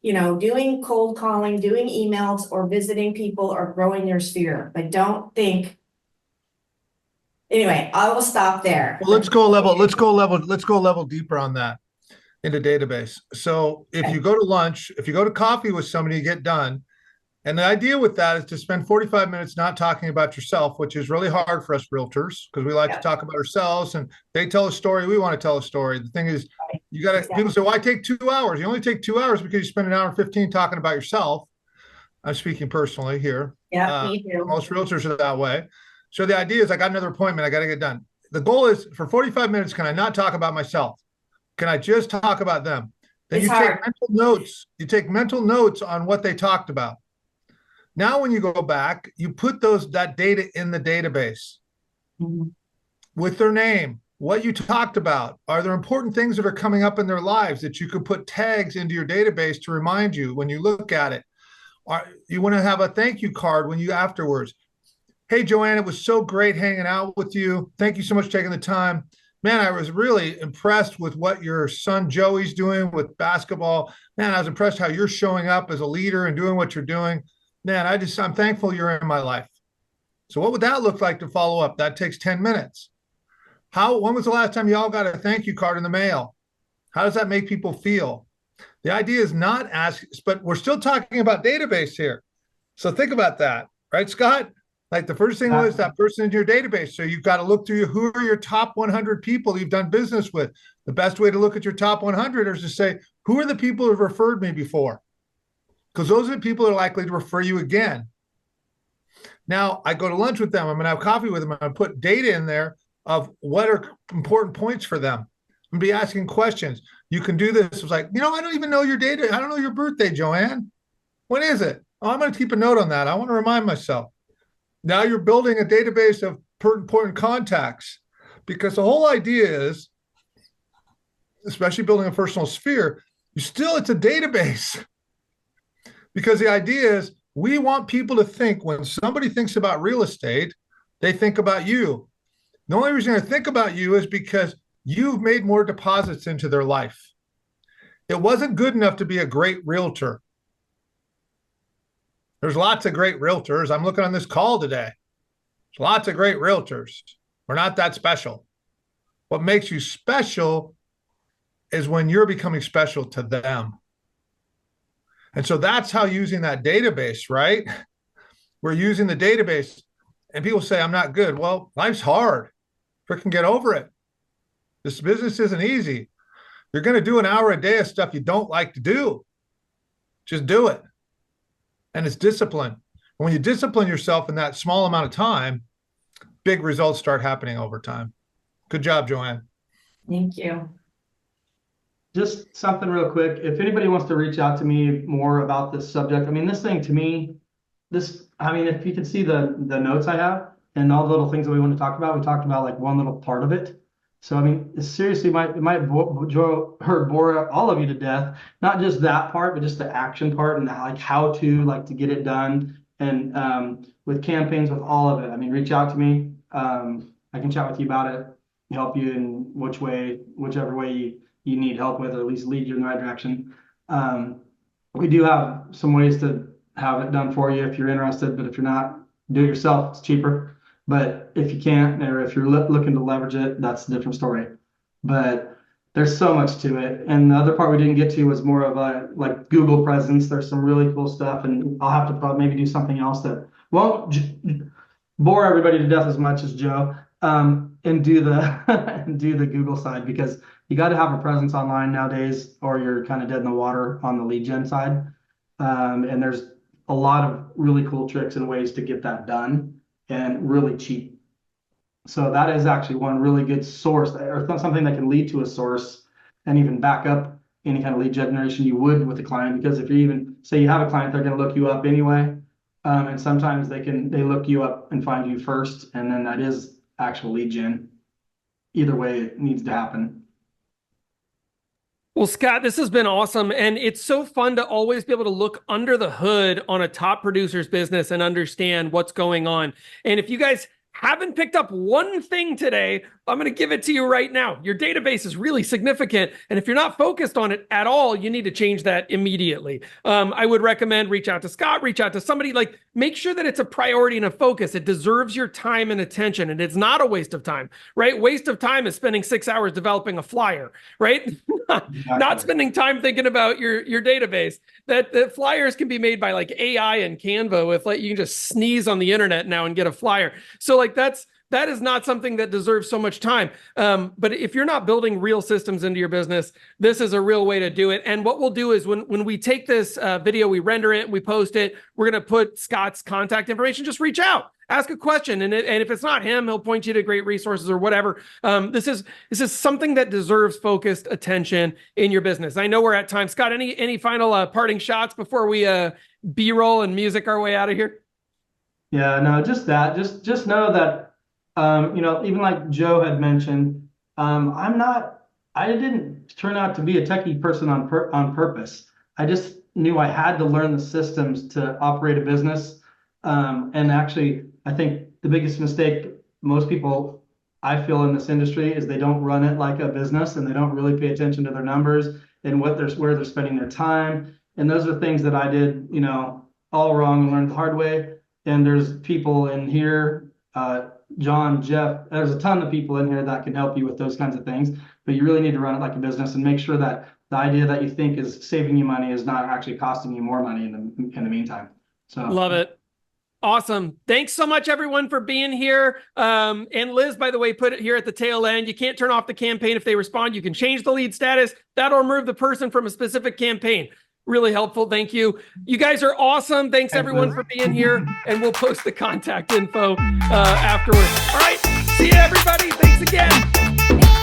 doing cold calling, doing emails, or visiting people, or growing your sphere. But don't think. Anyway, I will stop there. Well, let's go a level deeper on that in the database. So if you go to lunch, if you go to coffee with somebody, you get done. And the idea with that is to spend 45 minutes not talking about yourself, which is really hard for us realtors, because we like to talk about ourselves, and they tell a story. We want to tell a story. The thing is, you got to, people say, why take 2 hours? You only take 2 hours because you spend an hour and 15 talking about yourself. I'm speaking personally here. Yeah, me too. Most realtors are that way. So the idea is, I got another appointment. I got to get done. The goal is, for 45 minutes, can I not talk about myself? Can I just talk about them? Then you take mental notes. You take mental notes on what they talked about. Now, when you go back, you put that data in the database with their name, what you talked about. Are there important things that are coming up in their lives that you could put tags into your database to remind you when you look at it? You want to have a thank you card when you afterwards. Hey, Joanne, it was so great hanging out with you. Thank you so much for taking the time. Man, I was really impressed with what your son Joey's doing with basketball. Man, I was impressed how you're showing up as a leader and doing what you're doing. Man, I'm thankful you're in my life. So what would that look like to follow up? That takes 10 minutes. When was the last time y'all got a thank you card in the mail? How does that make people feel? The idea is not ask, but we're still talking about database here. So think about that, right, Scott? Like, the first thing was that person in your database. So you've got to look through who are your top 100 people you've done business with. The best way to look at your top 100 is to say, who are the people who have referred me before? Because those are the people that are likely to refer you again. Now, I go to lunch with them. I'm going to have coffee with them. I'm going to put data in there of what are important points for them. I'm going to be asking questions. You can do this. It's like, I don't even know your data. I don't know your birthday, Joanne. When is it? Oh, I'm going to keep a note on that. I want to remind myself. Now you're building a database of important contacts, because the whole idea is, especially building a personal sphere, it's a database. Because the idea is, we want people to think, when somebody thinks about real estate, they think about you. The only reason they think about you is because you've made more deposits into their life. It wasn't good enough to be a great realtor. There's lots of great realtors. I'm looking on this call today. There's lots of great realtors. We're not that special. What makes you special is when you're becoming special to them. And so that's how using that database, right? We're using the database, and people say, I'm not good. Well, life's hard. Freaking get over it. This business isn't easy. You're going to do an hour a day of stuff you don't like to do. Just do it. And it's discipline. And when you discipline yourself in that small amount of time, big results start happening over time. Good job, Joanne. Thank you. Just something real quick. If anybody wants to reach out to me more about this subject, I mean, this thing to me, if you can see the notes I have and all the little things that we want to talk about, we talked about like one little part of it. So, I mean, it seriously might bore all of you to death, not just that part, but just the action part and like how to get it done. And with campaigns, with all of it, I mean, reach out to me. I can chat with you about it, help you in whichever way you need help with, or at least lead you in the right direction. We do have some ways to have it done for you if you're interested, but if you're not, do it yourself. It's cheaper. But if you can't, or if you're looking to leverage it, that's a different story. But there's so much to it. And the other part we didn't get to was more of a like Google presence. There's some really cool stuff, and I'll have to probably maybe do something else that won't bore everybody to death as much as Joe, and do the Google side, because you got to have a presence online nowadays, or you're kind of dead in the water on the lead gen side. And there's a lot of really cool tricks and ways to get that done, and really cheap. So that is actually one really good source, or something that can lead to a source and even back up any kind of lead generation you would with a client. Because if you even say you have a client, they're going to look you up anyway. And sometimes they look you up and find you first, and then that is actual lead gen. Either way, it needs to happen. Well, Scott, this has been awesome. And it's so fun to always be able to look under the hood on a top producer's business and understand what's going on. And if you guys haven't picked up one thing today, I'm going to give it to you right now. Your database is really significant. And if you're not focused on it at all, you need to change that immediately. I would recommend reach out to Scott, reach out to somebody, like make sure that it's a priority and a focus. It deserves your time and attention. And it's not a waste of time, right? Waste of time is spending 6 hours developing a flyer, right? Not spending time thinking about your database. That flyers can be made by like AI and Canva with like, you can just sneeze on the internet now and get a flyer. So like that is not something that deserves so much time. But if you're not building real systems into your business, this is a real way to do it. And what we'll do is when we take this video, we render it, we post it, we're going to put Scott's contact information. Just reach out, ask a question. And if it's not him, he'll point you to great resources or whatever. This is something that deserves focused attention in your business. I know we're at time. Scott, any final parting shots before we B-roll and music our way out of here? Yeah, no, just that. Just know that, even like Joe had mentioned, I didn't turn out to be a techie person on purpose. I just knew I had to learn the systems to operate a business. And actually, I think the biggest mistake most people I feel in this industry is they don't run it like a business, and they don't really pay attention to their numbers and where they're spending their time. And those are things that I did, all wrong and learned the hard way. And there's people in here, John, Jeff, there's a ton of people in here that can help you with those kinds of things, but you really need to run it like a business and make sure that the idea that you think is saving you money is not actually costing you more money in the meantime. So love it. Awesome. Thanks so much, everyone, for being here. And Liz, by the way, put it here at the tail end. You can't turn off the campaign if they respond. You can change the lead status. That'll remove the person from a specific campaign. Really helpful. Thank you. You guys are awesome. Thanks, everyone, for being here. And we'll post the contact info afterwards. All right. See you, everybody. Thanks again.